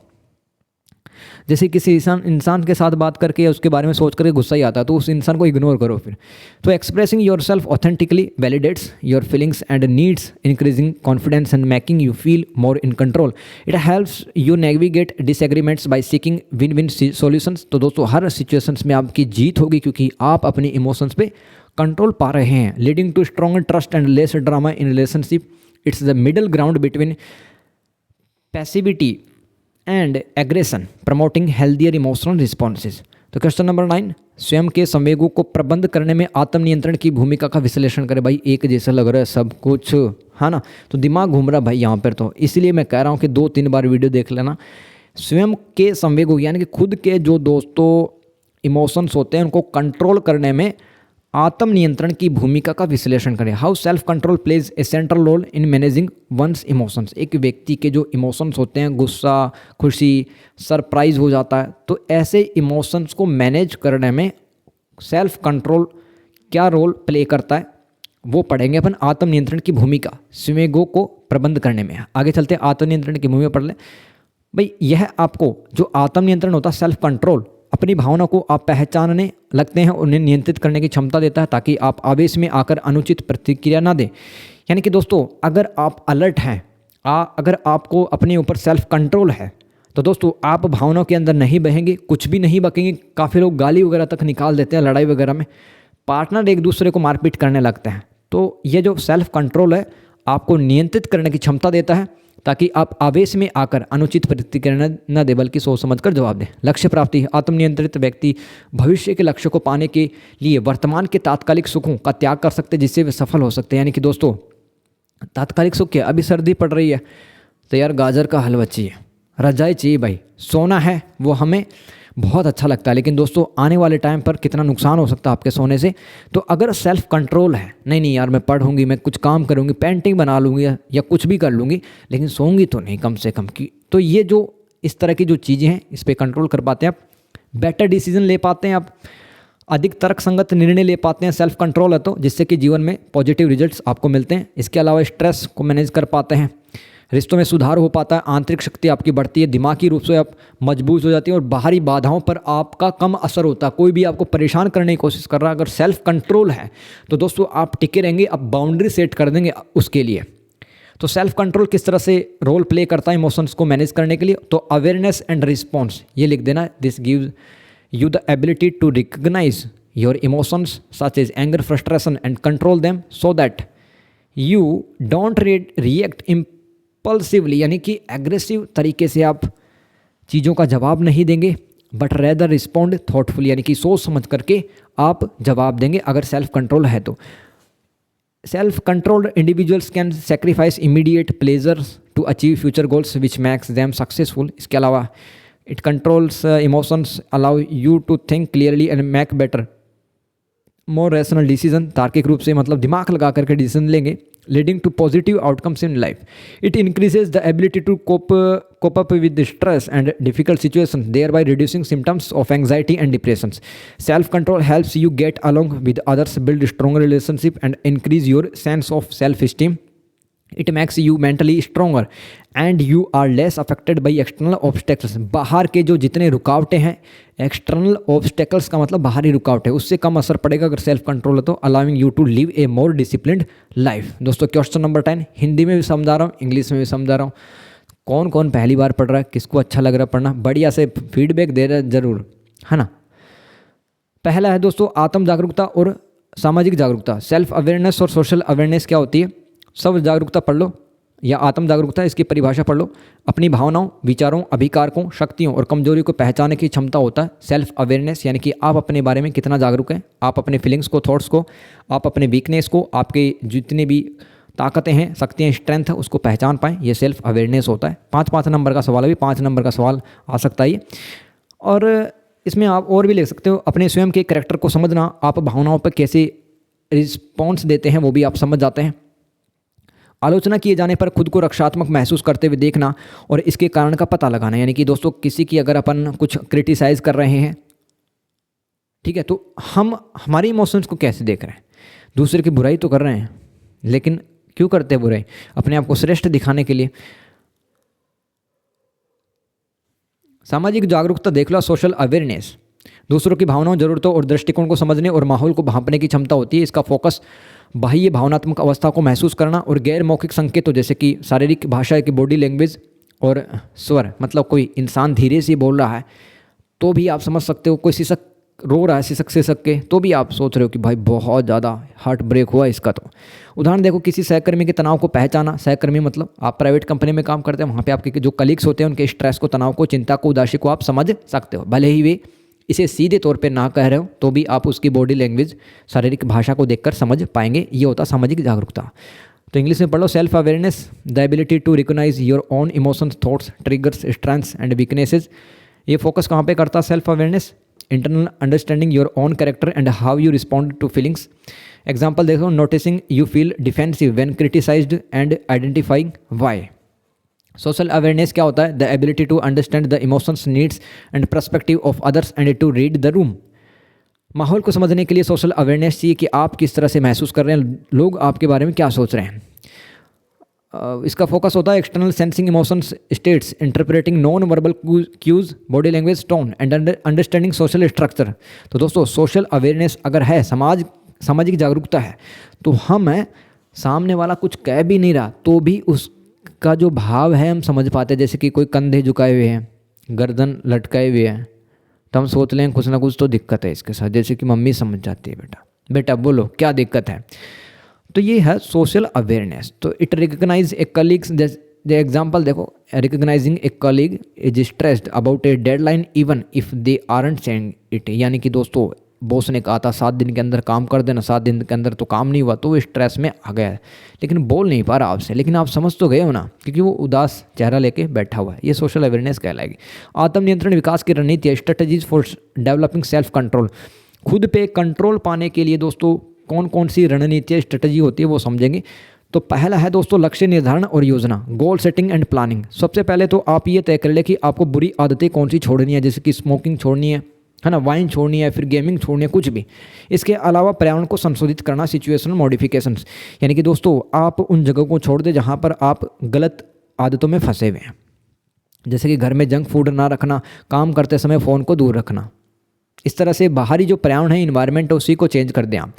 जैसे किसी इंसान के साथ बात करके या उसके बारे में सोच करके गुस्सा ही आता है तो उस इंसान को इग्नोर करो फिर। तो expressing yourself authentically validates your feelings and needs, increasing confidence and making you feel more in control. It helps you navigate disagreements by seeking win win solutions. तो दोस्तों हर सिचुएशंस में आपकी जीत होगी क्योंकि आप अपनी इमोशंस पे कंट्रोल पा रहे हैं, leading to stronger trust and less drama in relationship. It's the middle ground between passivity and aggression, promoting healthier emotional responses. तो क्वेश्चन नंबर 9, स्वयं के संवेगों को प्रबंध करने में आत्मनियंत्रण की भूमिका का विश्लेषण करें। भाई एक जैसा लग रहा है सब कुछ, है ना, तो दिमाग घूम रहा है भाई यहाँ पर। तो इसलिए मैं कह रहा हूँ कि 2-3 बार वीडियो देख लेना। स्वयं के संवेगों यानी कि खुद के जो दोस्तों इमोशंस होते हैं उनको कंट्रोल करने में आत्मनियंत्रण की भूमिका का विश्लेषण करें। How self control plays a central role in managing one's emotions. एक व्यक्ति के जो इमोशंस होते हैं, गुस्सा, खुशी, सरप्राइज हो जाता है, तो ऐसे इमोशंस को मैनेज करने में सेल्फ कंट्रोल क्या रोल प्ले करता है वो पढ़ेंगे अपन। आत्मनियंत्रण की भूमिका संवेगों को प्रबंध करने में। आगे चलते हैं, आत्मनियंत्रण की भूमिका पढ़ लें। भाई यह आपको जो आत्मनियंत्रण होता है, सेल्फ कंट्रोल, अपनी भावना को आप पहचानने लगते हैं, उन्हें नियंत्रित करने की क्षमता देता है ताकि आप आवेश में आकर अनुचित प्रतिक्रिया ना दें। यानी कि दोस्तों अगर आप अलर्ट हैं, अगर आपको अपने ऊपर सेल्फ कंट्रोल है तो दोस्तों आप भावनाओं के अंदर नहीं बहेंगे, कुछ भी नहीं बकेंगे। काफ़ी लोग गाली वगैरह तक निकाल देते हैं लड़ाई वगैरह में, पार्टनर एक दूसरे को मारपीट करने लगते हैं। तो ये जो सेल्फ कंट्रोल है आपको नियंत्रित करने की क्षमता देता है ताकि आप आवेश में आकर अनुचित प्रतिक्रिया न दे बल्कि सोच समझकर जवाब दें। लक्ष्य प्राप्ति। आत्मनियंत्रित व्यक्ति भविष्य के लक्ष्य को पाने के लिए वर्तमान के तात्कालिक सुखों का त्याग कर सकते हैं जिससे वे सफल हो सकते हैं। यानी कि दोस्तों तात्कालिक सुख क्या, अभी सर्दी पड़ रही है तो यार गाजर का हलवा चाहिए, रजाई चाहिए भाई, सोना है वो हमें बहुत अच्छा लगता है, लेकिन दोस्तों आने वाले टाइम पर कितना नुकसान हो सकता है आपके सोने से। तो अगर सेल्फ कंट्रोल है, नहीं यार मैं पढ़ूंगी, मैं कुछ काम करूंगी, पेंटिंग बना लूँगी या कुछ भी कर लूँगी, लेकिन सोऊंगी तो नहीं कम से कम की। तो ये जो इस तरह की जो चीज़ें हैं इस पर कंट्रोल कर पाते हैं आप, बेटर डिसीजन ले पाते हैं आप, अधिक तर्कसंगत निर्णय ले पाते हैं सेल्फ कंट्रोल है तो, जिससे कि जीवन में पॉजिटिव रिजल्ट्स आपको मिलते हैं। इसके अलावा स्ट्रेस को मैनेज कर पाते हैं, रिश्तों में सुधार हो पाता है, आंतरिक शक्ति आपकी बढ़ती है, दिमागी रूप से आप मजबूत हो जाती है और बाहरी बाधाओं पर आपका कम असर होता है। कोई भी आपको परेशान करने की कोशिश कर रहा है, अगर सेल्फ कंट्रोल है तो दोस्तों आप टिके रहेंगे, आप बाउंड्री सेट कर देंगे उसके लिए। तो सेल्फ कंट्रोल किस तरह से रोल प्ले करता है इमोशंस को मैनेज करने के लिए, तो अवेयरनेस एंड रिस्पॉन्स ये लिख देना। This gives you the ability to recognize your emotions such as anger, frustration and control them so that you don't react impulsively, यानी कि एग्रेसिव तरीके से आप चीज़ों का जवाब नहीं देंगे, बट रेदर रिस्पॉन्ड थॉटफुली, यानी कि सोच समझ करके आप जवाब देंगे अगर सेल्फ कंट्रोल है तो। Self controlled individuals can sacrifice immediate pleasures to achieve future goals which makes them successful. इसके अलावा it controls emotions, allow you to think clearly and make better more rational decision, तार्किक रूप से मतलब दिमाग लगा करके डिसीजन लेंगे, leading to positive outcomes in life. It increases the ability to cope up with stress and difficult situations, thereby reducing symptoms of anxiety and depressions. Self-control helps you get along with others, build stronger relationship, and increase your sense of self-esteem. It makes you mentally stronger and you are less affected by external obstacles. बाहर के जो जितने रुकावटें हैं, external obstacles का मतलब बाहरी रुकावट है, उससे कम असर पड़ेगा अगर सेल्फ कंट्रोल है तो, allowing you to live a more disciplined life. दोस्तों क्वेश्चन नंबर 10 हिंदी में भी समझा रहा हूँ, इंग्लिश में भी समझा रहा हूँ। कौन कौन पहली बार पढ़ रहा है, किसको अच्छा लग रहा है पढ़ना, बढ़िया से फीडबैक दे रहा है ज़रूर, है ना। पहला है दोस्तों आत्म जागरूकता और सामाजिक जागरूकता। सेल्फ अवेयरनेस और सोशल अवेयरनेस क्या होती है, सब जागरूकता पढ़ लो या आत्म जागरूकता, इसकी परिभाषा पढ़ लो। अपनी भावनाओं, विचारों, अभिकारकों, शक्तियों और कमजोरी को पहचानने की क्षमता होता है सेल्फ अवेयरनेस, यानी कि आप अपने बारे में कितना जागरूक हैं, आप अपने फीलिंग्स को, थॉट्स को, आप अपने वीकनेस को, आपके जितने भी ताकतें हैं, शक्तियाँ, स्ट्रेंथ है, उसको पहचान पाएँ, ये सेल्फ अवेयरनेस होता है। 5 नंबर का सवाल है, 5 नंबर का सवाल आ सकता है ये। और इसमें आप और भी लिख सकते हो, अपने स्वयं के कैरेक्टर को समझना, आप भावनाओं पर कैसे रिस्पॉन्स देते हैं वो भी आप समझ जाते हैं। आलोचना किए जाने पर खुद को रक्षात्मक महसूस करते हुए देखना और इसके कारण का पता लगाना, यानी कि दोस्तों किसी की अगर अपन कुछ क्रिटिसाइज़ कर रहे हैं, ठीक है, तो हम हमारी इमोशंस को कैसे देख रहे हैं, दूसरे की बुराई तो कर रहे हैं लेकिन क्यों करते हैं बुराई, अपने आप को श्रेष्ठ दिखाने के लिए। सामाजिक जागरूकता देख लो, सोशल अवेयरनेस, दूसरों की भावनाओं, जरूरतों और दृष्टिकोण को समझने और माहौल को भांपने की क्षमता होती है। इसका फोकस बाह्य भावनात्मक अवस्था को महसूस करना और गैर मौखिक संकेतों जैसे कि शारीरिक भाषा की बॉडी लैंग्वेज और स्वर, मतलब कोई इंसान धीरे से बोल रहा है तो भी आप समझ सकते हो, कोई सिसक रो रहा है सिसक के तो भी आप सोच रहे हो कि भाई बहुत ज़्यादा हार्ट ब्रेक हुआ इसका। तो उदाहरण देखो, किसी सहकर्मी के तनाव को पहचाना, सहकर्मी मतलब आप प्राइवेट कंपनी में काम करते हैं, वहाँ पे आपके जो कलीग्स होते हैं उनके स्ट्रेस को, तनाव को, चिंता को, उदासी को आप समझ सकते हो, भले ही वे इसे सीधे तौर पे ना कह रहे हो तो भी आप उसकी बॉडी लैंग्वेज, शारीरिक भाषा को देखकर समझ पाएंगे। ये होता सामाजिक जागरूकता। तो इंग्लिश में पढ़ लो, self awareness, the ability to recognize your own emotions, thoughts, triggers, strengths and weaknesses. ये फोकस कहाँ पे करता है self awareness, internal understanding your own character and how you respond to feelings. Example देखो, noticing you feel defensive when criticized and identifying why. Social awareness क्या होता है, the ability to understand the emotions, needs and perspective of others and to read the room. माहौल को समझने के लिए social awareness चाहिए कि आप किस तरह से महसूस कर रहे हैं, लोग आपके बारे में क्या सोच रहे हैं। इसका फोकस होता है external sensing emotions states, interpreting non verbal cues, body language, tone and understanding social structure. तो दोस्तों सोशल अवेयरनेस अगर है, सामाजिक जागरूकता है, तो हम सामने वाला कुछ कह भी नहीं रहा तो भी उसका जो भाव है हम समझ पाते हैं। जैसे कि कोई कंधे झुकाए हुए हैं, गर्दन लटकाए हुए हैं, तो हम सोच लें कुछ ना कुछ तो दिक्कत है इसके साथ, जैसे कि मम्मी समझ जाती है, बेटा बोलो क्या दिक्कत है। तो ये है सोशल अवेयरनेस। तो इट रिकग्नाइज ए कलीग्स, जैसे एग्जांपल देखो, recognising a colleague is stressed about A deadline even if they aren't saying it. यानी कि दोस्तों बॉस ने कहा था 7 दिन के अंदर काम कर देना, 7 दिन के अंदर तो काम नहीं हुआ तो वो स्ट्रेस में आ गया है, लेकिन बोल नहीं पा रहा आपसे, लेकिन आप समझ तो गए हो ना, क्योंकि वो उदास चेहरा लेके बैठा हुआ है। ये सोशल अवेयरनेस कहलाएगी। आत्मनियंत्रण विकास की रणनीति, strategies for developing self control. खुद पे कंट्रोल पाने के लिए दोस्तों कौन कौन सी रणनीति, स्ट्रेटजी होती है वो समझेंगे। तो पहला है दोस्तों लक्ष्य निर्धारण और योजना, गोल सेटिंग एंड प्लानिंग। सबसे पहले तो आप ये तय कर ले कि आपको बुरी आदतें कौन सी छोड़नी है, जैसे कि स्मोकिंग छोड़नी है ना, वाइन छोड़नी है, फिर गेमिंग छोड़नी है, कुछ भी। इसके अलावा पर्यावरण को संशोधित करना, सिचुएशनल मॉडिफिकेशंस, यानी कि दोस्तों आप उन जगहों को छोड़ दें जहाँ पर आप गलत आदतों में फंसे हुए हैं। जैसे कि घर में जंक फूड ना रखना, काम करते समय फ़ोन को दूर रखना। इस तरह से बाहरी जो पर्यावरण है, इन्वायरमेंट है, उसी को चेंज कर दें आप।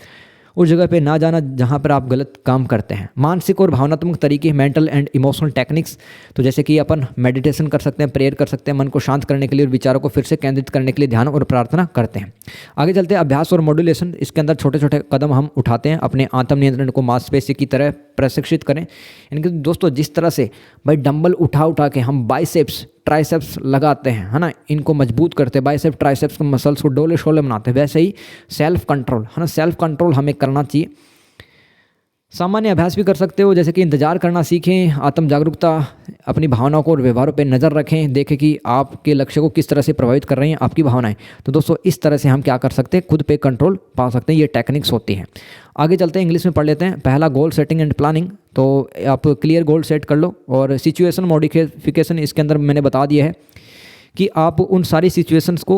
उस जगह पे ना जाना जहाँ पर आप गलत काम करते हैं। मानसिक और भावनात्मक तरीके, मेंटल एंड इमोशनल टेक्निक्स, तो जैसे कि अपन मेडिटेशन कर सकते हैं, प्रेयर कर सकते हैं, मन को शांत करने के लिए और विचारों को फिर से केंद्रित करने के लिए ध्यान और प्रार्थना करते हैं। आगे चलते हैं अभ्यास और मॉड्यूलेशन। इसके अंदर छोटे छोटे कदम हम उठाते हैं अपने आत्म नियंत्रण को मांसपेशी की तरह प्रशिक्षित करें। इनके दोस्तों जिस तरह से भाई डंबल उठा के हम बाइसेप्स ट्राइसेप्स लगाते हैं, है ना, इनको मजबूत करते हैं, बाइसेप ट्राइसेप्स के मसल्स को डोले शोले बनाते हैं, वैसे ही सेल्फ कंट्रोल, है ना, सेल्फ कंट्रोल हमें करना चाहिए। सामान्य अभ्यास भी कर सकते हो, जैसे कि इंतजार करना सीखें, आत्म जागरूकता, अपनी भावनाओं को और व्यवहारों पर नज़र रखें, देखें कि आपके लक्ष्य को किस तरह से प्रभावित कर रही हैं आपकी भावनाएं। तो दोस्तों इस तरह से हम क्या कर सकते हैं, खुद पे कंट्रोल पा सकते हैं। ये टेक्निक्स होती हैं। आगे चलते हैं, इंग्लिश में पढ़ लेते हैं। पहला, गोल सेटिंग एंड प्लानिंग। तो आप क्लियर गोल सेट कर लो, और सिचुएशन मॉडिफिकेशन इसके अंदर मैंने बता दिया है कि आप उन सारी सिचुएशंस को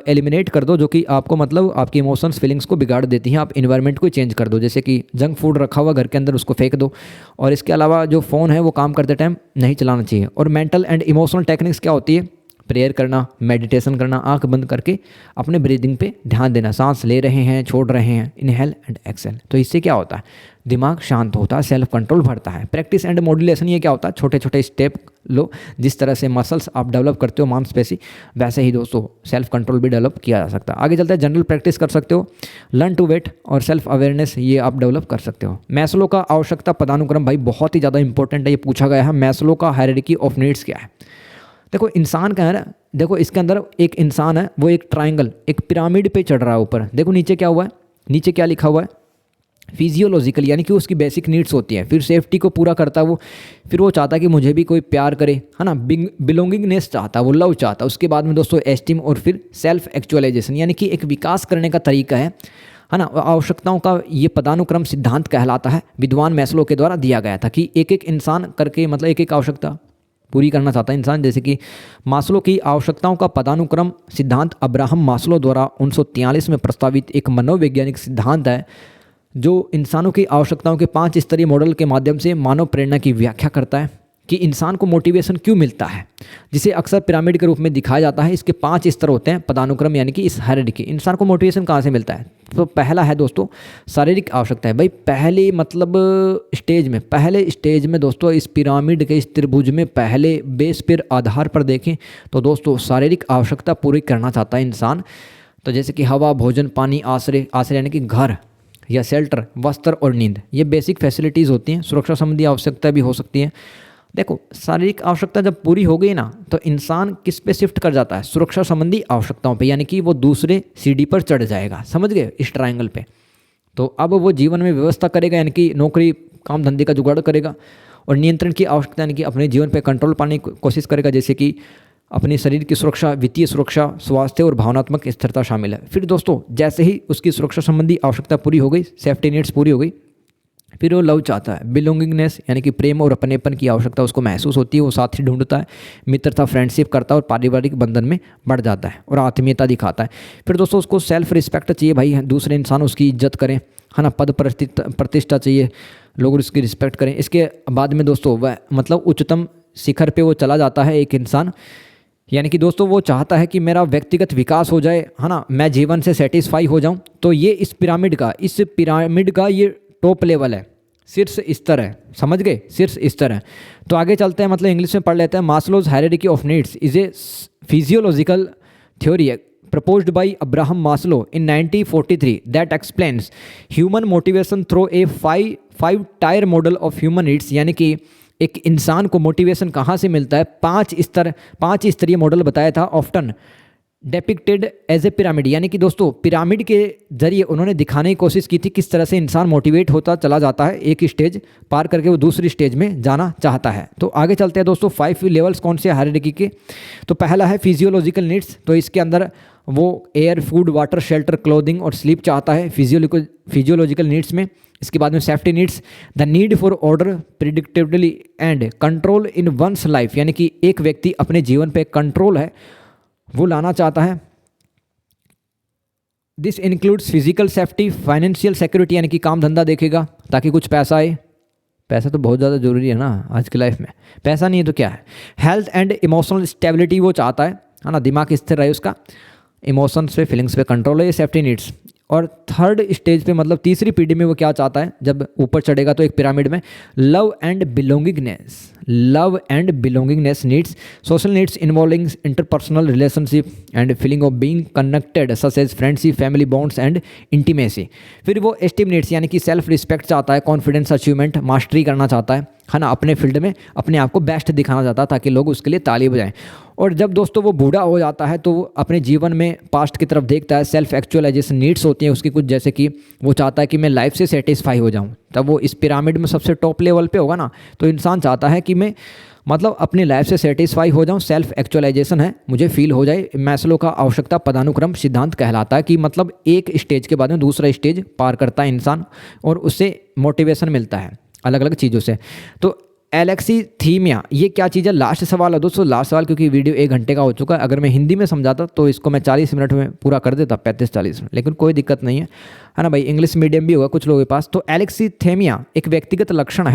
एलिमिनेट कर दो जो कि आपको मतलब आपकी इमोशंस फीलिंग्स को बिगाड़ देती हैं। आप इन्वायरमेंट को चेंज कर दो, जैसे कि जंक फूड रखा हुआ घर के अंदर उसको फेंक दो, और इसके अलावा जो फ़ोन है वो काम करते टाइम नहीं चलाना चाहिए। और मेंटल एंड इमोशनल टेक्निक्स क्या होती है, प्रेयर करना, मेडिटेशन करना, आंख बंद करके अपने ब्रीदिंग पे ध्यान देना, सांस ले रहे हैं, छोड़ रहे हैं, इनहेल एंड एक्सेल। तो इससे क्या होता है, दिमाग शांत होता है, सेल्फ कंट्रोल बढ़ता है। प्रैक्टिस एंड मॉड्यूलेशन, ये क्या होता है, छोटे छोटे स्टेप लो। जिस तरह से मसल्स आप डेवलप करते हो मांसपेशी, वैसे ही दोस्तों सेल्फ कंट्रोल भी डेवलप किया जा सकता है। आगे चलते हैं, जनरल प्रैक्टिस कर सकते हो, लर्न टू वेट और सेल्फ अवेयरनेस, ये आप डेवलप कर सकते हो। मैस्लो का आवश्यकता पदानुक्रम भाई बहुत ही ज़्यादा इंपॉर्टेंट है, ये पूछा गया है। मैस्लो का हायरार्की ऑफ नीड्स क्या है। देखो इंसान का है ना, देखो इसके अंदर एक इंसान है, वो एक ट्रायंगल, एक पिरामिड पे चढ़ रहा है ऊपर। देखो नीचे क्या हुआ है, नीचे क्या लिखा हुआ है, फिजियोलॉजिकल, यानी कि उसकी बेसिक नीड्स होती हैं। फिर सेफ्टी को पूरा करता है वो, फिर वो चाहता है कि मुझे भी कोई प्यार करे, है ना, बिलोंगिंगनेस चाहता है, वो लव चाहता है। उसके बाद में दोस्तों एस्टीम और फिर सेल्फ एक्चुअलाइजेशन, यानी कि एक विकास करने का तरीका है ना। आवश्यकताओं का ये पदानुक्रम सिद्धांत कहलाता है, विद्वान मैस्लो के द्वारा दिया गया था कि एक एक इंसान करके मतलब एक एक आवश्यकता पूरी करना चाहता है इंसान। जैसे कि मास्लो की आवश्यकताओं का पदानुक्रम सिद्धांत अब्राहम मास्लो द्वारा 1943 में प्रस्तावित एक मनोवैज्ञानिक सिद्धांत है जो इंसानों की आवश्यकताओं के 5 स्तरीय मॉडल के माध्यम से मानव प्रेरणा की व्याख्या करता है कि इंसान को मोटिवेशन क्यों मिलता है, जिसे अक्सर पिरामिड के रूप में दिखाया जाता है। इसके 5 स्तर होते हैं पदानुक्रम, यानी कि इस हायरार्की। इंसान को मोटिवेशन कहाँ से मिलता है, तो पहला है दोस्तों शारीरिक आवश्यकता है। भाई पहले मतलब पहले स्टेज में दोस्तों इस पिरामिड के इस त्रिभुज में पहले बेस पर आधार पर देखें तो दोस्तों शारीरिक आवश्यकता पूरी करना चाहता है इंसान। तो जैसे कि हवा, भोजन, पानी, आश्रय यानी कि घर या शेल्टर, वस्त्र और नींद, ये बेसिक फैसिलिटीज़ होती हैं। सुरक्षा संबंधी आवश्यकता भी हो सकती है। देखो शारीरिक आवश्यकता जब पूरी हो गई ना तो इंसान किस पे शिफ्ट कर जाता है, सुरक्षा संबंधी आवश्यकताओं पे, यानी कि वो दूसरे सीढ़ी पर चढ़ जाएगा, समझ गए, इस ट्रायंगल पे। तो अब वो जीवन में व्यवस्था करेगा, यानी कि नौकरी काम धंधे का जुगाड़ करेगा। और नियंत्रण की आवश्यकता, यानी कि अपने जीवन पे कंट्रोल पाने की कोशिश करेगा, जैसे कि अपने शरीर की सुरक्षा, वित्तीय सुरक्षा, स्वास्थ्य और भावनात्मक स्थिरता शामिल है। फिर दोस्तों जैसे ही उसकी सुरक्षा संबंधी आवश्यकता पूरी हो गई, सेफ्टी नीड्स पूरी हो गई, फिर वो लव चाहता है, बिलोंगिंगनेस, यानी कि प्रेम और अपनेपन की आवश्यकता उसको महसूस होती है, वो साथी ढूंढता है, मित्रता, फ्रेंडशिप करता है और पारिवारिक बंधन में बढ़ जाता है और आत्मीयता दिखाता है। फिर दोस्तों उसको सेल्फ रिस्पेक्ट चाहिए, भाई दूसरे इंसान उसकी इज्जत करें, है ना, पद प्रतिष्ठा चाहिए, लोग उसकी रिस्पेक्ट करें। इसके बाद में दोस्तों वह मतलब उच्चतम शिखर पे वो चला जाता है एक इंसान, यानी कि दोस्तों वो चाहता है कि मेरा व्यक्तिगत विकास हो जाए, है ना, मैं जीवन से सेटिस्फाई हो जाऊं। तो ये इस पिरामिड का ये टॉप लेवल है, शीर्ष स्तर है, समझ गए, शीर्ष स्तर है। तो आगे चलते हैं, मतलब इंग्लिश में पढ़ लेते हैं। Maslow's hierarchy of needs is a physiological theory proposed by Abraham Maslow in 1943 that explains human motivation through a five tier model of human needs, यानी कि एक इंसान को मोटिवेशन कहाँ से मिलता है, 5 स्तरीय मॉडल बताया था, often depicted as a pyramid, यानी कि दोस्तों पिरामिड के जरिए उन्होंने दिखाने की कोशिश की थी किस तरह से इंसान मोटिवेट होता चला जाता है, एक स्टेज पार करके वो दूसरी स्टेज में जाना चाहता है। तो आगे चलते हैं दोस्तों, 5 लेवल्स कौन से हायरार्की के। तो पहला है फिजियोलॉजिकल नीड्स, तो इसके अंदर वो air, food, water, shelter, clothing और स्लीप चाहता है फिजियोलॉजिकल नीड्स में। इसके बाद में safety needs, the need for order, predictability and control in one's life, यानी कि एक व्यक्ति अपने जीवन पे कंट्रोल है वो लाना चाहता है। This includes physical safety, financial security, यानी कि काम धंधा देखेगा ताकि कुछ पैसा आए, पैसा तो बहुत ज़्यादा ज़रूरी है ना आज की लाइफ में, पैसा नहीं है तो क्या है। हेल्थ एंड इमोशनल स्टेबिलिटी वो चाहता है ना, दिमाग स्थिर रहे उसका, इमोशंस पे, फीलिंग्स पे कंट्रोल है, ये सेफ्टी नीड्स। और थर्ड स्टेज पे मतलब तीसरी पीढ़ी में वो क्या चाहता है जब ऊपर चढ़ेगा तो एक पिरामिड में, love and belongingness needs, social needs involving interpersonal relationship and feeling of being connected such as friendship, family bonds and intimacy. फिर वो एस्टीम नीड्स यानी कि सेल्फ रिस्पेक्ट चाहता है, कॉन्फिडेंस, अचीवमेंट, मास्टरी करना चाहता है ना, अपने फील्ड में अपने आप को बेस्ट दिखाना चाहता है ताकि लोग उसके लिए ताली बजाएं। और जब दोस्तों वो बूढ़ा हो जाता है तो वो अपने जीवन में पास्ट की तरफ देखता है, सेल्फ एक्चुअलाइजेशन नीड्स होती हैं उसकी कुछ, जैसे कि वो चाहता है कि मैं लाइफ से सेटिस्फाई हो जाऊं। तब वो इस पिरामिड में सबसे टॉप लेवल पे होगा ना, तो इंसान चाहता है कि मैं मतलब अपनी लाइफ से सेटिस्फाई हो जाऊं, सेल्फ एक्चुअलाइजेशन है, मुझे फील हो जाए। मैस्लो का आवश्यकता पदानुक्रम सिद्धांत कहलाता है कि मतलब एक स्टेज के बाद में दूसरा स्टेज पार करता है इंसान और उससे मोटिवेशन मिलता है अलग अलग चीज़ों से। तो एलेक्सीथीमिया ये क्या चीज़ है? लास्ट सवाल है दोस्तों, लास्ट सवाल, क्योंकि वीडियो 1 घंटे का हो चुका है। अगर मैं हिंदी में समझाता तो इसको मैं 40 मिनट में पूरा कर देता, 35-40 मिनट, लेकिन कोई दिक्कत नहीं है ना भाई, इंग्लिश मीडियम भी होगा कुछ लोगों के पास। तो एलेक्सीथीमिया एक व्यक्तिगत लक्षण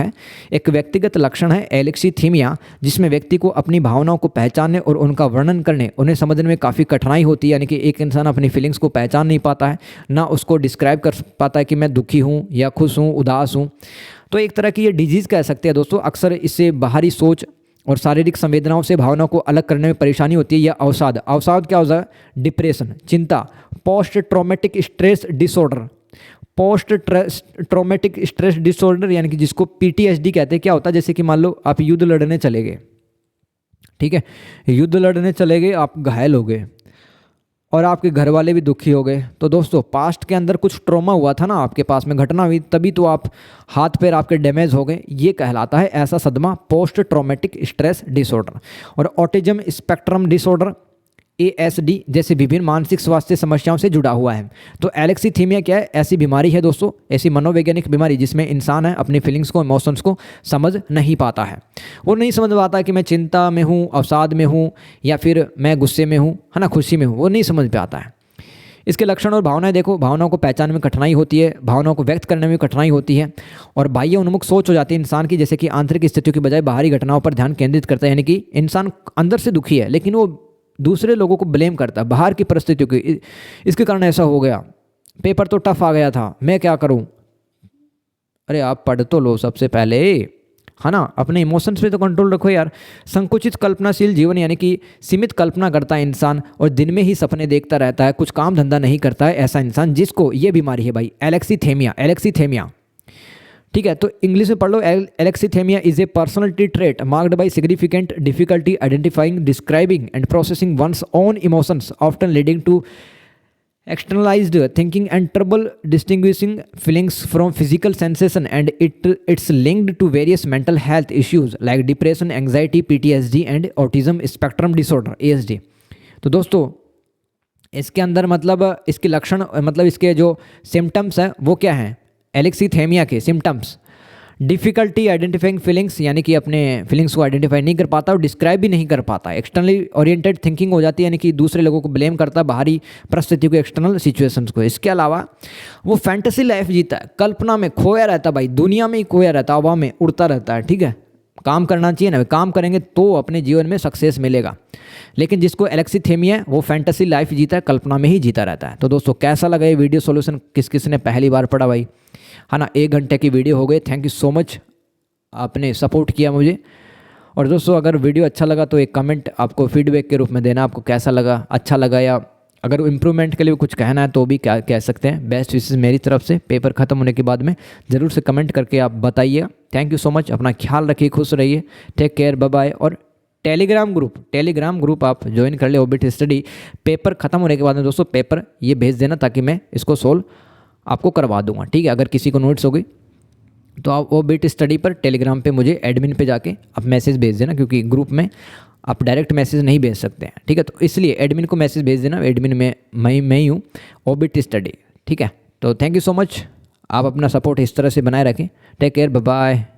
है एलेक्सीथीमिया, जिसमें व्यक्ति को अपनी भावनाओं को पहचानने और उनका वर्णन करने, उन्हें समझने में काफ़ी कठिनाई होती है। यानी कि एक इंसान अपनी फीलिंग्स को पहचान नहीं पाता है, ना उसको डिस्क्राइब कर पाता है कि मैं दुखी हूँ या खुश हूँ, उदास हूँ। तो एक तरह की ये डिजीज़ कह सकते हैं दोस्तों। अक्सर इससे बाहरी सोच और शारीरिक संवेदनाओं से भावनाओं को अलग करने में परेशानी होती है। या अवसाद क्या होता है? डिप्रेशन, चिंता, पोस्ट ट्रॉमेटिक स्ट्रेस डिसऑर्डर यानी कि जिसको PTSD कहते हैं। क्या होता है? जैसे कि मान लो आप युद्ध लड़ने चले गए, ठीक है, युद्ध लड़ने चले गए, आप घायल हो गए और आपके घर वाले भी दुखी हो गए। तो दोस्तों पास्ट के अंदर कुछ ट्रॉमा हुआ था ना, आपके पास में घटना हुई, तभी तो आप हाथ पैर आपके डैमेज हो गए। ये कहलाता है ऐसा सदमा पोस्ट ट्रॉमेटिक स्ट्रेस डिसऑर्डर। और ऑटिज्म स्पेक्ट्रम डिसऑर्डर ASD जैसे विभिन्न मानसिक स्वास्थ्य समस्याओं से जुड़ा हुआ है। तो एलेक्सीथीमिया क्या है? ऐसी बीमारी है दोस्तों, ऐसी मनोवैज्ञानिक बीमारी जिसमें इंसान है अपनी फीलिंग्स को, इमोशंस को समझ नहीं पाता है। वो नहीं समझ पाता कि मैं चिंता में हूँ, अवसाद में हूँ, या फिर मैं गुस्से में हूँ, है ना, खुशी में हूँ, वो नहीं समझ पाता है। इसके लक्षण और भावनाएं देखो, भावनाओं को पहचानने में कठिनाई होती है, भावनाओं को व्यक्त करने में कठिनाई होती है, और बाह्य उन्मुख सोच हो जाती है इंसान की, जैसे कि आंतरिक स्थितियों की बजाय बाहरी घटनाओं पर ध्यान केंद्रित करता है। यानी कि इंसान अंदर से दुखी है लेकिन वो दूसरे लोगों को ब्लेम करता है, बाहर की परिस्थितियों की, इसके कारण ऐसा हो गया, पेपर तो टफ आ गया था, मैं क्या करूं। अरे आप पढ़ तो लो सबसे पहले, है ना, अपने इमोशंस पे तो कंट्रोल रखो यार। संकुचित कल्पनाशील जीवन यानी कि सीमित कल्पना करता है इंसान और दिन में ही सपने देखता रहता है, कुछ काम धंधा नहीं करता है ऐसा इंसान, जिसको ये बीमारी है भाई एलेक्सीथीमिया। ठीक है, तो इंग्लिश में पढ़ लो। Alexithymia is a personality trait marked by significant difficulty identifying, describing and processing one's own emotions, often leading to externalized thinking and trouble distinguishing feelings from physical sensation, and it's linked to various mental health issues like depression, anxiety, PTSD and autism spectrum disorder ASD। तो दोस्तों इसके अंदर मतलब इसके लक्षण मतलब इसके जो सिम्टम्स हैं वो क्या हैं? एलेक्सीथीमिया के सिम्टम्स, डिफ़िकल्टी आइडेंटिफाइंग फीलिंग्स यानी कि अपने फीलिंग्स को आइडेंटिफाई नहीं कर पाता और डिस्क्राइब भी नहीं कर पाता, एक्सटर्नली ओरिएंटेड थिंकिंग हो जाती है यानी कि दूसरे लोगों को ब्लेम करता है, बाहरी परिस्थितियों को, एक्सटर्नल सिचुएशंस को। इसके अलावा वो फैंटेसी लाइफ जीता है, कल्पना में खोया रहता है भाई, दुनिया में ही खोया रहता है, हवा में उड़ता रहता है। ठीक है, काम करना चाहिए ना, काम करेंगे तो अपने जीवन में सक्सेस मिलेगा। लेकिन जिसको एलेक्सीथीमिया है वो फैंटेसी लाइफ जीता है, कल्पना में ही जीता रहता है। तो दोस्तों कैसा लगा ये वीडियो सॉल्यूशन? किस किस ने पहली बार पढ़ा भाई, है ना? 1 घंटे की वीडियो हो गई। थैंक यू सो मच, आपने सपोर्ट किया मुझे। और दोस्तों अगर वीडियो अच्छा लगा तो एक कमेंट आपको फीडबैक के रूप में देना, आपको कैसा लगा, अच्छा लगा, या अगर इम्प्रूवमेंट के लिए कुछ कहना है तो भी क्या कह सकते हैं। बेस्ट विशेस मेरी तरफ से, पेपर ख़त्म होने के बाद में ज़रूर से कमेंट करके आप बताइए। थैंक यू सो मच, अपना ख्याल रखिए, खुश रहिए, टेक केयर, बाय बाय। और टेलीग्राम ग्रुप आप ज्वाइन कर ले, ओबिट स्टडी। पेपर ख़त्म होने के बाद में दोस्तों पेपर ये भेज देना ताकि मैं इसको सोल्व आपको करवा दूंगा। ठीक है, अगर किसी को नोट्स हो गई तो आप ओबिट स्टडी पर टेलीग्राम पे मुझे एडमिन पे जाके आप मैसेज भेज देना, क्योंकि ग्रुप में आप डायरेक्ट मैसेज नहीं भेज सकते हैं। ठीक है, तो इसलिए एडमिन को मैसेज भेज देना, एडमिन में मैं ही हूँ, ओबिट स्टडी। ठीक है, तो थैंक यू सो मच, आप अपना सपोर्ट इस तरह से बनाए रखें। Take care, bye bye.